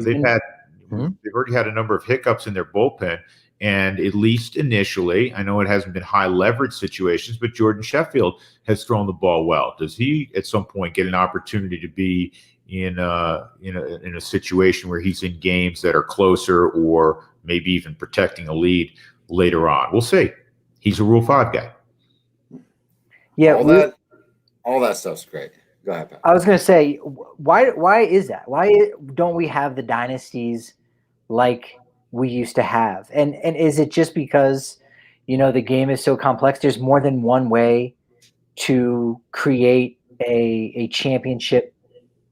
already had a number of hiccups in their bullpen, and at least initially, I know it hasn't been high leverage situations, but Jordan Sheffield has thrown the ball well. Does he at some point get an opportunity to be in a situation where he's in games that are closer, or maybe even protecting a lead later on? We'll see. He's a Rule 5 guy. Yeah, all that stuff's great. Go ahead, Pat. I was going to say, why is that? Why don't we have the dynasties like we used to have? And is it just because the game is so complex? There's more than one way to create a championship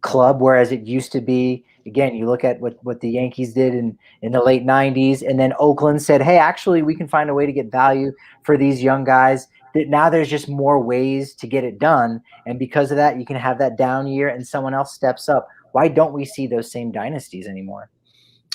club, whereas it used to be, again, you look at what the Yankees did in the late 90s, and then Oakland said, hey, actually, we can find a way to get value for these young guys. That now there's just more ways to get it done. And because of that, you can have that down year and someone else steps up. Why don't we see those same dynasties anymore?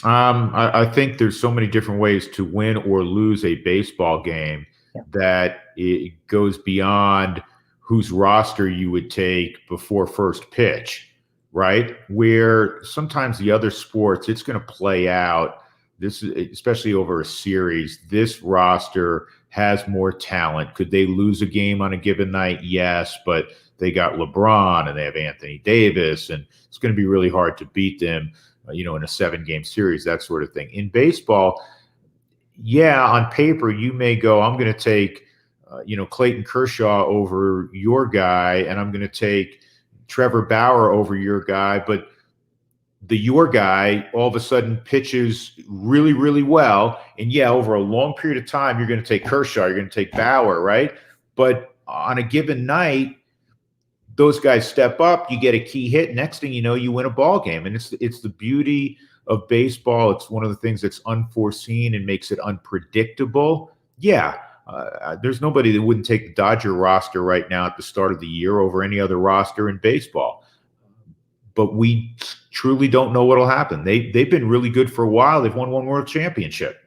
I think there's so many different ways to win or lose a baseball game that it goes beyond whose roster you would take before first pitch, right? Where sometimes the other sports, it's going to play out. This is especially over a series. This roster has more talent. Could they lose a game on a given night? Yes, but they got LeBron and they have Anthony Davis, and it's going to be really hard to beat them, in a 7-game series, that sort of thing. In baseball, on paper, you may go, I'm going to take, Clayton Kershaw over your guy, and I'm going to take Trevor Bauer over your guy, but your guy all of a sudden pitches really, really well. And over a long period of time, you're going to take Kershaw, you're going to take Bauer, right? But on a given night, those guys step up, you get a key hit. Next thing you know, you win a ball game. And it's the beauty of baseball. It's one of the things that's unforeseen and makes it unpredictable. There's nobody that wouldn't take the Dodger roster right now at the start of the year over any other roster in baseball. But we truly don't know what will happen. They've been really good for a while. They've won one world championship.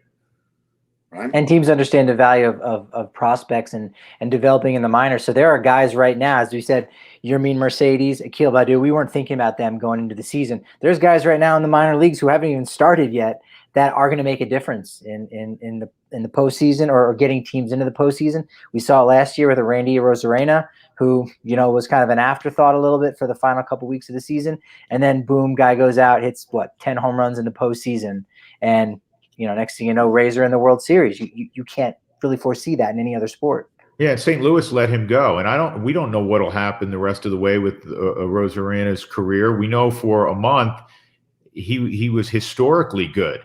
Right. And teams understand the value of prospects and developing in the minors. So there are guys right now, as we said, Yermin Mercedes, Akil Baddoo, we weren't thinking about them going into the season. There's guys right now in the minor leagues who haven't even started yet that are going to make a difference in the postseason or getting teams into the postseason. We saw it last year with Randy Arozarena, who, was kind of an afterthought a little bit for the final couple weeks of the season. And then boom, guy goes out, hits 10 home runs in the postseason. And, next thing you know, Rays are in the World Series. You can't really foresee that in any other sport. Yeah, St. Louis let him go. And we don't know what'll happen the rest of the way with Rosarena's career. We know for a month he was historically good.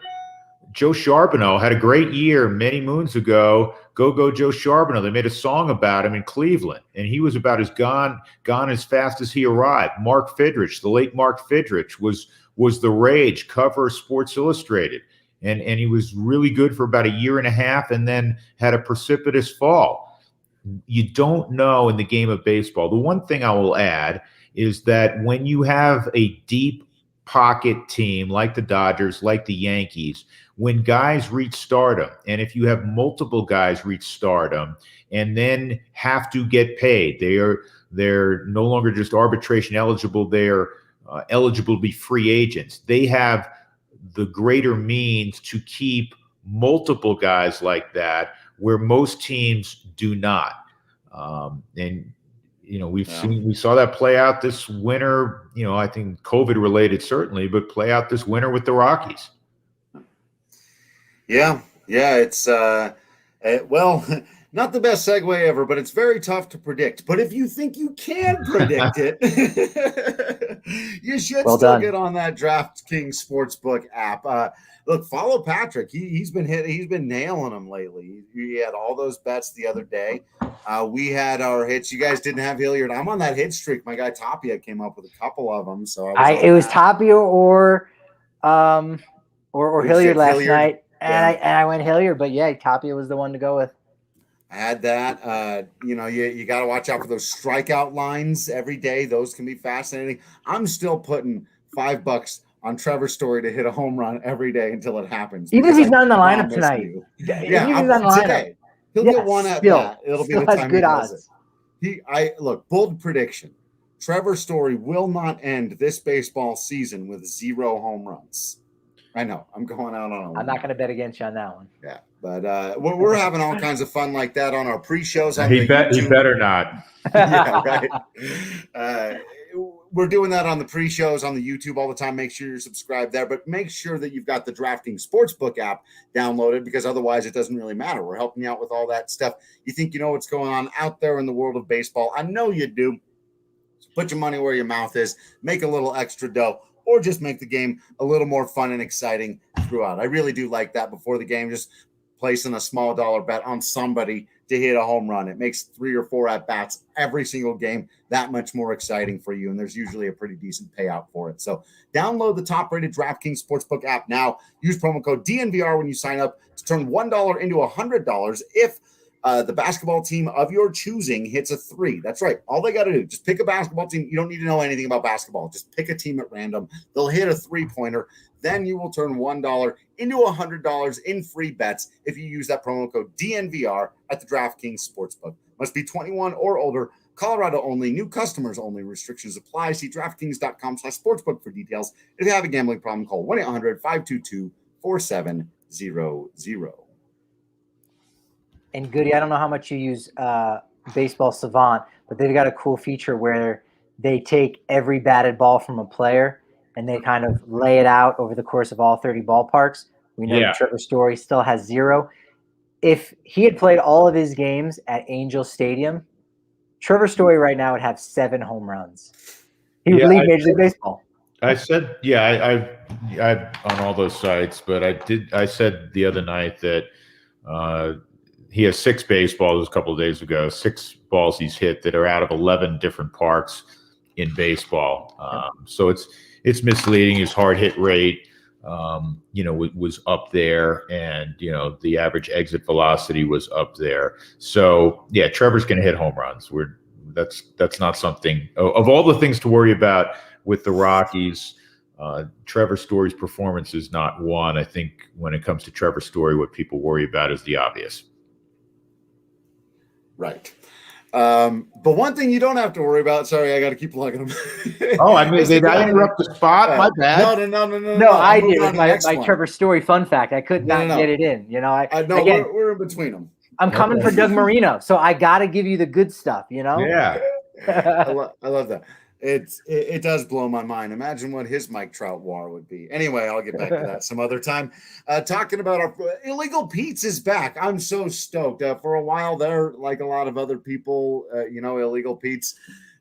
Joe Charbonneau had a great year many moons ago. Go Joe Charbonneau. They made a song about him in Cleveland, and he was about as gone as fast as he arrived. Mark Fidrich, the late Mark Fidrich, was the rage, cover of Sports Illustrated, and he was really good for about a year and a half, and then had a precipitous fall. You don't know in the game of baseball. The one thing I will add is that when you have a deep pocket team like the Dodgers, like the Yankees, when guys reach stardom, and if you have multiple guys reach stardom and then have to get paid, they're no longer just arbitration eligible, they're eligible to be free agents. They have the greater means to keep multiple guys like that, where most teams do not. We saw that play out this winter, I think COVID related certainly, but play out this winter with the Rockies. Yeah, it's not the best segue ever, but it's very tough to predict. But if you think you can predict it, you should get on that DraftKings Sportsbook app. Look, follow Patrick. He's been nailing them lately. He had all those bets the other day. We had our hits. You guys didn't have Hilliard. I'm on that hit streak. My guy Tapia came up with a couple of them. So it was Tapia or Hilliard last night. And I went Hilliard, but Tapia was the one to go with. I had that. You got to watch out for those strikeout lines every day. Those can be fascinating. I'm still putting $5 on Trevor Story to hit a home run every day until it happens. Even if he's not in the lineup tonight. Today. He'll get one at that. It'll be the time he does it. Bold prediction. Trevor Story will not end this baseball season with 0 home runs. I know. I'm going out on a limb. I'm not going to bet against you on that one. Yeah, but we're having all kinds of fun like that on our pre-shows. He better not. Yeah, right. We're doing that on the pre-shows on the YouTube all the time. Make sure you're subscribed there, but make sure that you've got the DraftKings Sportsbook app downloaded, because otherwise it doesn't really matter. We're helping you out with all that stuff. You think you know what's going on out there in the world of baseball. I know you do. So put your money where your mouth is. Make a little extra dough, or just make the game a little more fun and exciting throughout. I really do like that before the game, just placing a small dollar bet on somebody to hit a home run. It makes 3 or 4 at-bats every single game that much more exciting for you, and there's usually a pretty decent payout for it. So download the top-rated DraftKings Sportsbook app now. Use promo code DNVR when you sign up to turn $1 into $100 if the basketball team of your choosing hits a 3. That's right. All they got to do, just pick a basketball team. You don't need to know anything about basketball. Just pick a team at random. They'll hit a 3-pointer. Then you will turn $1 into $100 in free bets if you use that promo code DNVR at the DraftKings Sportsbook. Must be 21 or older. Colorado only. New customers only. Restrictions apply. See DraftKings.com/sportsbook for details. If you have a gambling problem, call 1-800-522-4700. And Goody, I don't know how much you use Baseball Savant, but they've got a cool feature where they take every batted ball from a player and they kind of lay it out over the course of all 30 ballparks. We know Trevor Story still has 0. If he had played all of his games at Angel Stadium, Trevor Story right now would have 7 home runs. He would lead Major League Baseball. I said, I on all those sites, but I said the other night that he has 6 baseballs a couple of days ago, 6 balls he's hit that are out of 11 different parks in baseball. So it's misleading. His hard hit rate, was up there, and the average exit velocity was up there. So Trevor's going to hit home runs. That's not something of all the things to worry about with the Rockies. Trevor Story's performance is not one. I think when it comes to Trevor Story, what people worry about is the obvious. Right. But one thing you don't have to worry about. Sorry, I got to keep plugging them. Oh, I mean, did I interrupt the spot? My bad. No. I did with my Trevor Story fun fact. I could not get it in. We're in between them. I'm coming for Doug Marino, so I got to give you the good stuff. Yeah. I love that. It does blow my mind. Imagine what his Mike Trout WAR would be. Anyway, I'll get back to that some other time. Talking about our Illegal Pete's is back. I'm so stoked. For a while there, like a lot of other people, Illegal Pete's,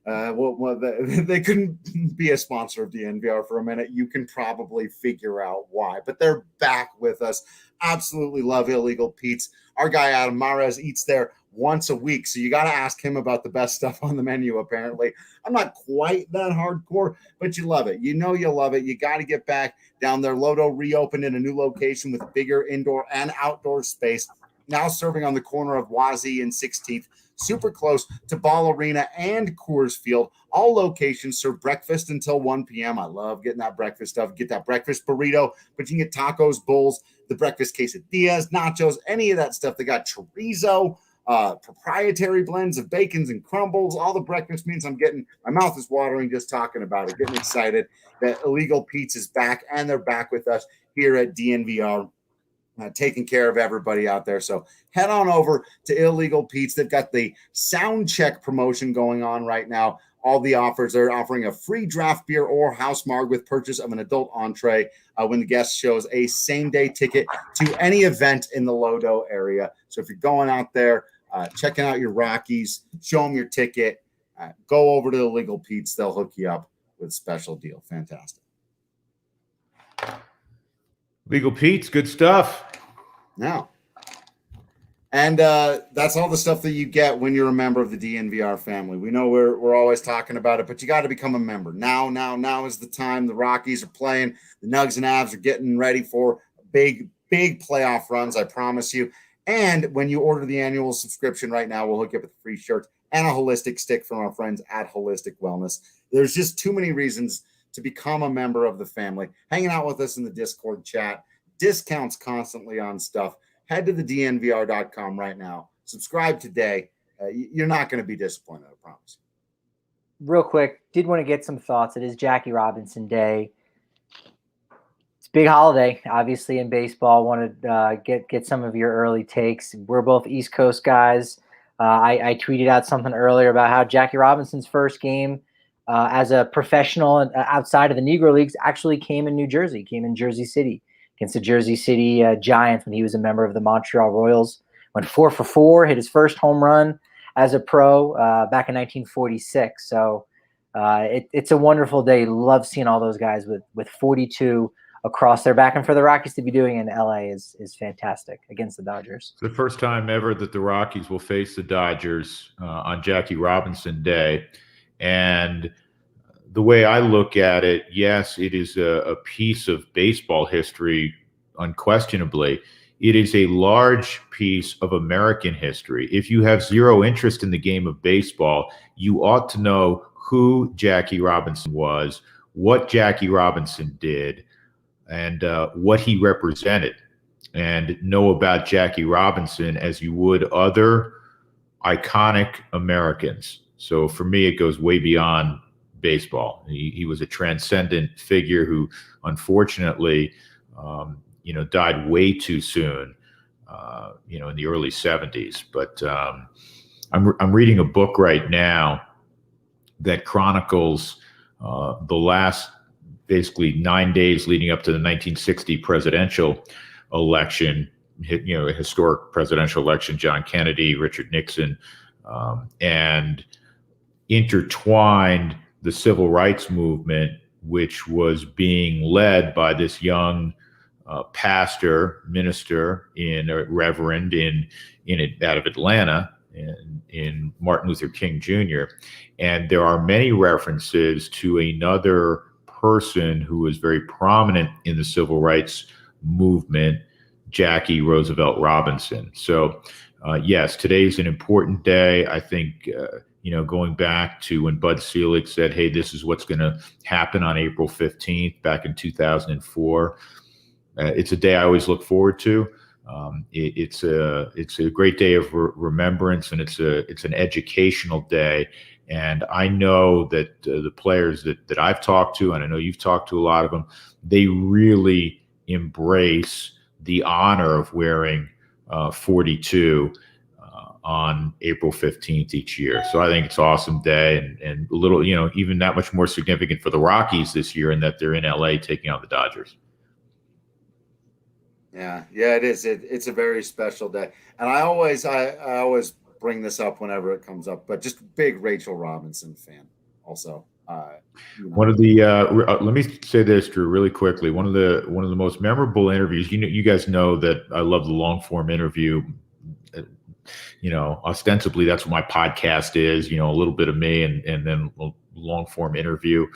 they couldn't be a sponsor of DNVR for a minute. You can probably figure out why, but they're back with us. Absolutely love Illegal Pete's. Our guy Adam Mares eats there once a week, so you got to ask him about the best stuff on the menu. Apparently, I'm not quite that hardcore, but you love it. You love it. You got to get back down there. Lodo reopened in a new location with bigger indoor and outdoor space. Now serving on the corner of Wazee and 16th, super close to Ball Arena and Coors Field. All locations serve breakfast until 1 p.m. I love getting that breakfast stuff. Get that breakfast burrito, but you can get tacos, bowls, the breakfast quesadillas, nachos, any of that stuff. They got chorizo, proprietary blends of bacons and crumbles, all the breakfast means. My mouth is watering just talking about it, getting excited that Illegal Pete's is back, and they're back with us here at DNVR, taking care of everybody out there. So head on over to Illegal Pete's. They've got the sound check promotion going on right now. All the offers, they're offering a free draft beer or house marg with purchase of an adult entree when the guest shows a same-day ticket to any event in the Lodo area. So if you're going out there, checking out your Rockies, show them your ticket, go over to Illegal Pete's. They'll hook you up with a special deal. Fantastic. Legal Pete's, good stuff. Now, and that's all the stuff that you get when you're a member of the DNVR family. We know we're always talking about it, but you got to become a member. Now is the time. The Rockies are playing. The Nugs and Avs are getting ready for big playoff runs, I promise you. And when you order the annual subscription right now, we'll hook you up with a free shirt and a holistic stick from our friends at Holistic Wellness. There's just too many reasons to become a member of the family. Hanging out with us in the Discord chat, discounts constantly on stuff. Head to the DNVR.com right now. Subscribe today. You're not going to be disappointed, I promise. Real quick, did want to get some thoughts. It is Jackie Robinson Day. It's a big holiday, obviously, in baseball. Want to get some of your early takes. We're both East Coast guys. I tweeted out something earlier about how Jackie Robinson's first game as a professional and outside of the Negro Leagues actually came in New Jersey, came in Jersey City against the Jersey City Giants when he was a member of the Montreal Royals. Went 4 for 4, hit his first home run as a pro back in 1946. So it's a wonderful day. Love seeing all those guys with 42 across their back. And for the Rockies to be doing in LA is fantastic against the Dodgers. It's the first time ever that the Rockies will face the Dodgers on Jackie Robinson Day. And the way I look at it, yes, it is a piece of baseball history, unquestionably. It is a large piece of American history. If you have zero interest in the game of baseball, you ought to know who Jackie Robinson was, what Jackie Robinson did, and what he represented, and know about Jackie Robinson as you would other iconic Americans. So for me, it goes way beyond baseball. He was a transcendent figure who, unfortunately, died way too soon, in the early 70s. But I'm reading a book right now that chronicles the last basically 9 days leading up to the 1960 presidential election, a historic presidential election, John Kennedy, Richard Nixon, and intertwined the civil rights movement, which was being led by this young pastor, minister, reverend out of Atlanta, in Martin Luther King Jr. And there are many references to another person who was very prominent in the civil rights movement, Jackie Roosevelt Robinson. So, yes, today's an important day. I think, going back to when Bud Selig said, hey, this is what's going to happen on April 15th back in 2004. It's a day I always look forward to. It's a great day of remembrance, and it's an educational day. And I know that the players that I've talked to, and I know you've talked to a lot of them, they really embrace the honor of wearing 42 on April 15th each year. So I think it's an awesome day, and a little, even that much more significant for the Rockies this year in that they're in LA taking on the Dodgers. Yeah, it is. It's a very special day. And I always bring this up whenever it comes up, but just big Rachel Robinson fan also. One of the let me say this, Drew, really quickly. One of the most memorable interviews. You guys know that I love the long form interview. Ostensibly that's what my podcast is. A little bit of me and then a long form interview.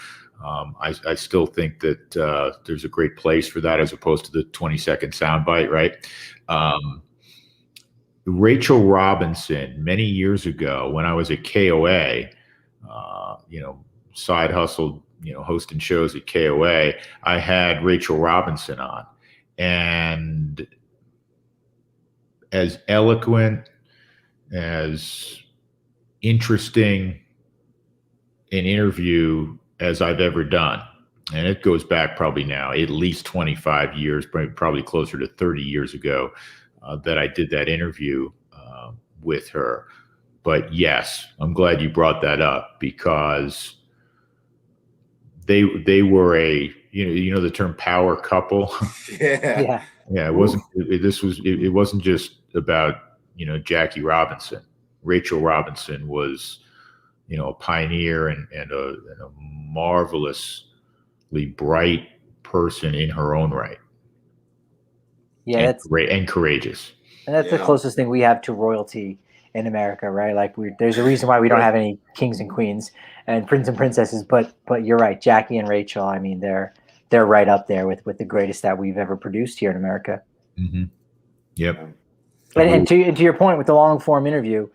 I still think that there's a great place for that as opposed to the 20-second soundbite, right? Rachel Robinson, many years ago when I was at KOA, side hustle, hosting shows at KOA, I had Rachel Robinson on. And as eloquent, as interesting an interview as I've ever done. And it goes back probably now at least 25 years, probably closer to 30 years ago that I did that interview with her. But yes, I'm glad you brought that up because they were a, the term power couple. Yeah. Yeah. It wasn't just about, Jackie Robinson. Rachel Robinson was, a pioneer and a marvelously bright person in her own right. Yeah, and that's great and courageous. And that's the closest thing we have to royalty in America, right? Like there's a reason why we don't have any kings and queens and prince and princesses. But you're right, Jackie and Rachel. I mean, they're right up there with the greatest that we've ever produced here in America. Mm-hmm. Yep. And to your point with the long form interview,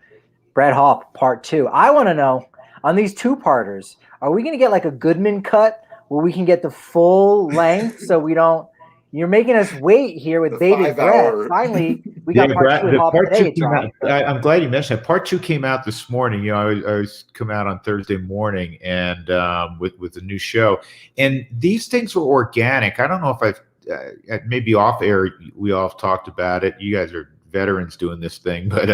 Brad Hawk Part 2. I want to know on these two-parters, are we going to get like a Goodman cut where we can get the full length so we don't? You're making us wait here with bated breath. Finally, we got part 2 off today. I'm glad you mentioned that. Part 2 came out this morning. I was come out on Thursday morning and with the new show. And these things were organic. I don't know if maybe off air we all talked about it. You guys are veterans doing this thing, but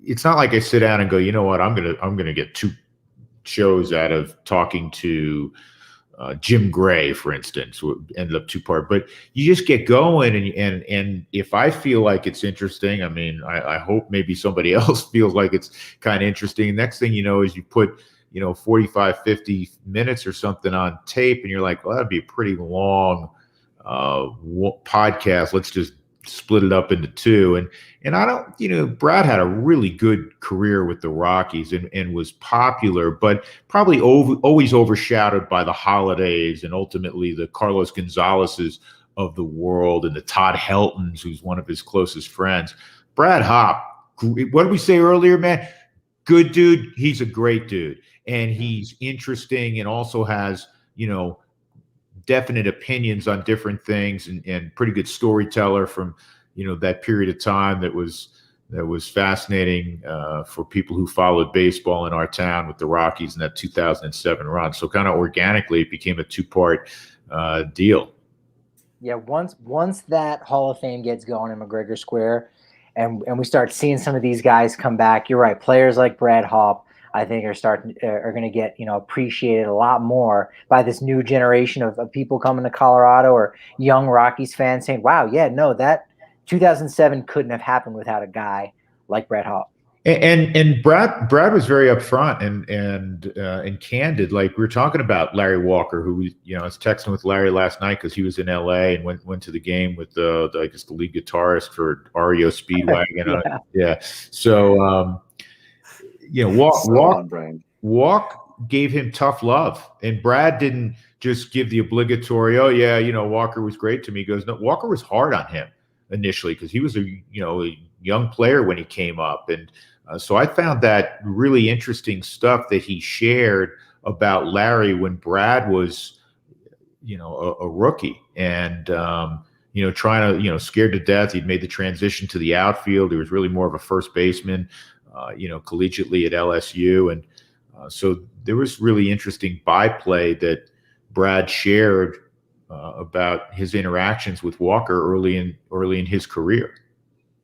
it's not like I sit down and go, you know what, I'm gonna get 2 shows out of talking to Jim Gray, for instance, ended up 2-part, but you just get going and if I feel like it's interesting, I mean, I hope maybe somebody else feels like it's kind of interesting. Next thing you know is you put 45, 50 minutes or something on tape, and you're like, well, that'd be a pretty long podcast. Let's just split it up into two. And I don't, Brad had a really good career with the Rockies and was popular, but probably always overshadowed by the holidays and ultimately the Carlos Gonzalez's of the world and the Todd Heltons, who's one of his closest friends. Brad Hop, what did we say earlier, man? Good dude. He's a great dude. And he's interesting and also has, definite opinions on different things and pretty good storyteller from, that period of time that was fascinating for people who followed baseball in our town with the Rockies in that 2007 run. So kind of organically it became a two-part deal. Yeah, once that Hall of Fame gets going in McGregor Square and we start seeing some of these guys come back, you're right, players like Brad Hop, I think are going to get, appreciated a lot more by this new generation of people coming to Colorado or young Rockies fans saying, wow, yeah, no, that 2007 couldn't have happened without a guy like Brad Hop. And Brad was very upfront and candid. Like we were talking about Larry Walker, who I was texting with Larry last night because he was in LA and went to the game with the lead guitarist for REO Speedwagon. Yeah. So Walk gave him tough love, and Brad didn't just give the obligatory, oh yeah, Walker was great to me. He goes, no, Walker was hard on him initially because he was a young player when he came up, and so I found that really interesting stuff that he shared about Larry when Brad was a rookie and trying to scared to death. He'd made the transition to the outfield. He was really more of a first baseman collegiately at LSU. And so there was really interesting byplay that Brad shared about his interactions with Walker early in his career.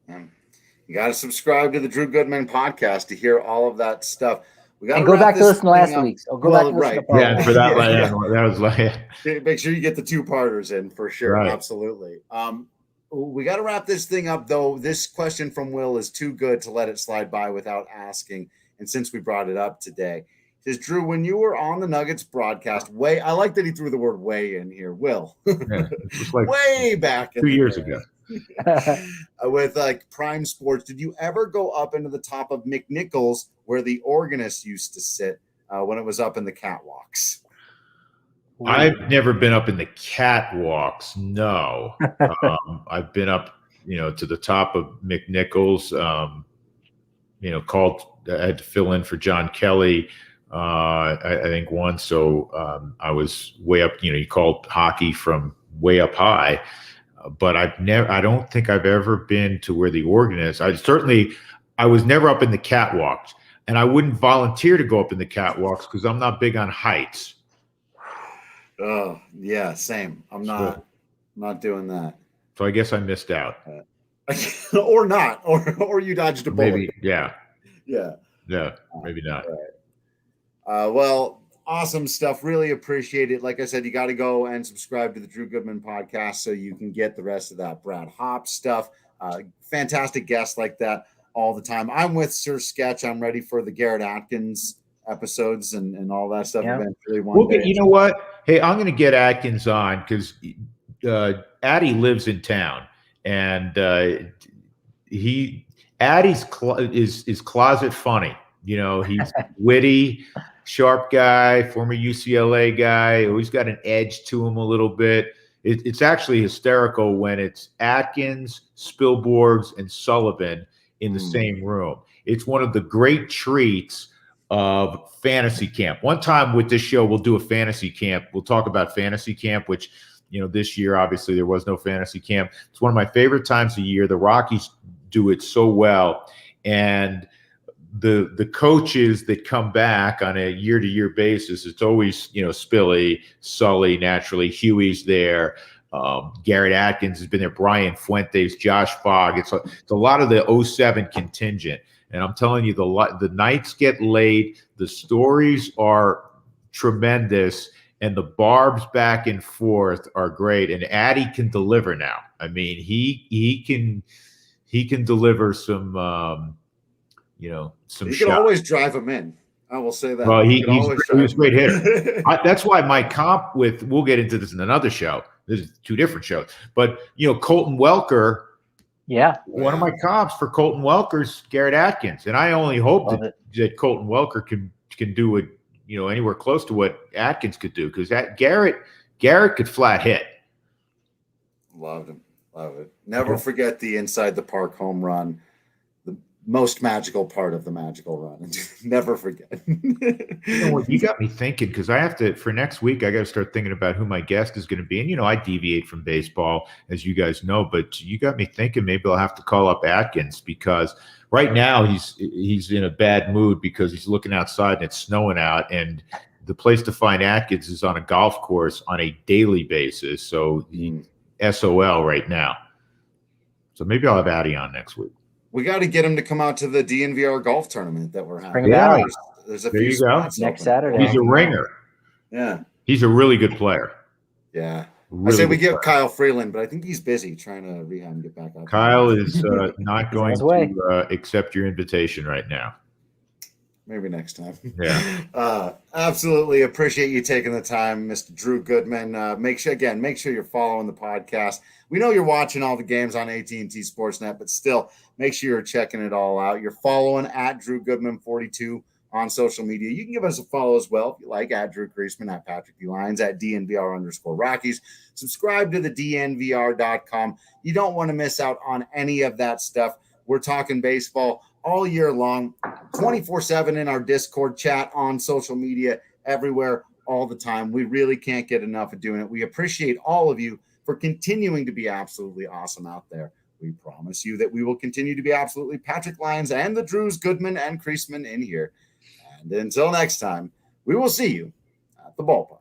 You got to subscribe to the Drew Goodman podcast to hear all of that stuff. We got to go back to listen to last week's. For that, that was like, make sure you get the two-parters in for sure. Right. Absolutely. We got to wrap this thing up, though. This question from Will is too good to let it slide by without asking. And since we brought it up today, he says, Drew, when you were on the Nuggets broadcast, I like that he threw the word way in here. Will, like way back 2 years ago. With Prime Sports, did you ever go up into the top of McNichols where the organist used to sit when it was up in the catwalks? I've never been up in the catwalks. No, I've been up, to the top of McNichols. I had to fill in for John Kelly. I think once. So I was way up. He called hockey from way up high. But I don't think I've ever been to where the organist. I was never up in the catwalks, and I wouldn't volunteer to go up in the catwalks because I'm not big on heights. Oh yeah, same. I'm not doing that. So I guess I missed out. Or not, or you dodged a bullet. Maybe, yeah, maybe not. Right. Well, awesome stuff. Really appreciate it. Like I said, you got to go and subscribe to the Drew Goodman podcast so you can get the rest of that Brad Hop stuff. Fantastic guests like that all the time. I'm with Sir Sketch. I'm ready for the Garrett Atkins episodes and all that stuff eventually one day. You know what? Hey, I'm going to get Atkins on because Addy lives in town, and Addy's is closet funny. He's witty, sharp guy, former UCLA guy. Always got an edge to him a little bit. It's actually hysterical when it's Atkins, Spilborghs, and Sullivan in the same room. It's one of the great treats of fantasy camp. One time with this show, we'll do a fantasy camp. We'll talk about fantasy camp, which, this year, obviously there was no fantasy camp. It's one of my favorite times of year. The Rockies do it so well. And the coaches that come back on a year-to-year basis, it's always, Spilly, Sully, naturally, Huey's there. Garrett Atkins has been there, Brian Fuentes, Josh Fogg. It's a lot of the 07 contingent. And I'm telling you, the nights get laid, the stories are tremendous, and the barbs back and forth are great. And Addy can deliver now. I mean, he can deliver some, some. You can always drive them in. I will say that. Well, he's a great hitter. That's why my comp we'll get into this in another show. There's two different shows. But, Colton Welker. Yeah. One of my comps for Colton Welker's Garrett Atkins. And I only hope that Colton Welker can do it, anywhere close to what Atkins could do. Because Garrett could flat hit. Loved him. Love it. Never forget the inside the park home run. Most magical part of the magical run. Never forget. You got me thinking, because I have to, for next week, I got to start thinking about who my guest is going to be. And, I deviate from baseball, as you guys know, but you got me thinking maybe I'll have to call up Atkins, because right now he's in a bad mood because he's looking outside and it's snowing out. And the place to find Atkins is on a golf course on a daily basis. So he's SOL right now. So maybe I'll have Addy on next week. We got to get him to come out to the DNVR golf tournament that we're having. Yeah. There's a few spots next open. Saturday. He's a ringer. Yeah. He's a really good player. Yeah. Really I say we get Kyle Freeland, but I think he's busy trying to rehab and get back out. Kyle is not going to accept your invitation right now. Maybe next time. Yeah. Absolutely appreciate you taking the time, Mr. Drew Goodman. Make sure you're following the podcast. We know you're watching all the games on AT&T Sportsnet, but still make sure you're checking it all out. You're following at Drew Goodman 42 on social media. You can give us a follow as well if you like, at Drew Creasman, at Patrick D. Lyons, at DNVR_Rockies. Subscribe to the DNVR.com. You don't want to miss out on any of that stuff. We're talking baseball all year long, 24/7 in our Discord chat, on social media, everywhere, all the time. We really can't get enough of doing it. We appreciate all of you for continuing to be absolutely awesome out there. We promise you that we will continue to be absolutely Patrick Lyons and the Drews, Goodman, and Creasman in here. And until next time, we will see you at the ballpark.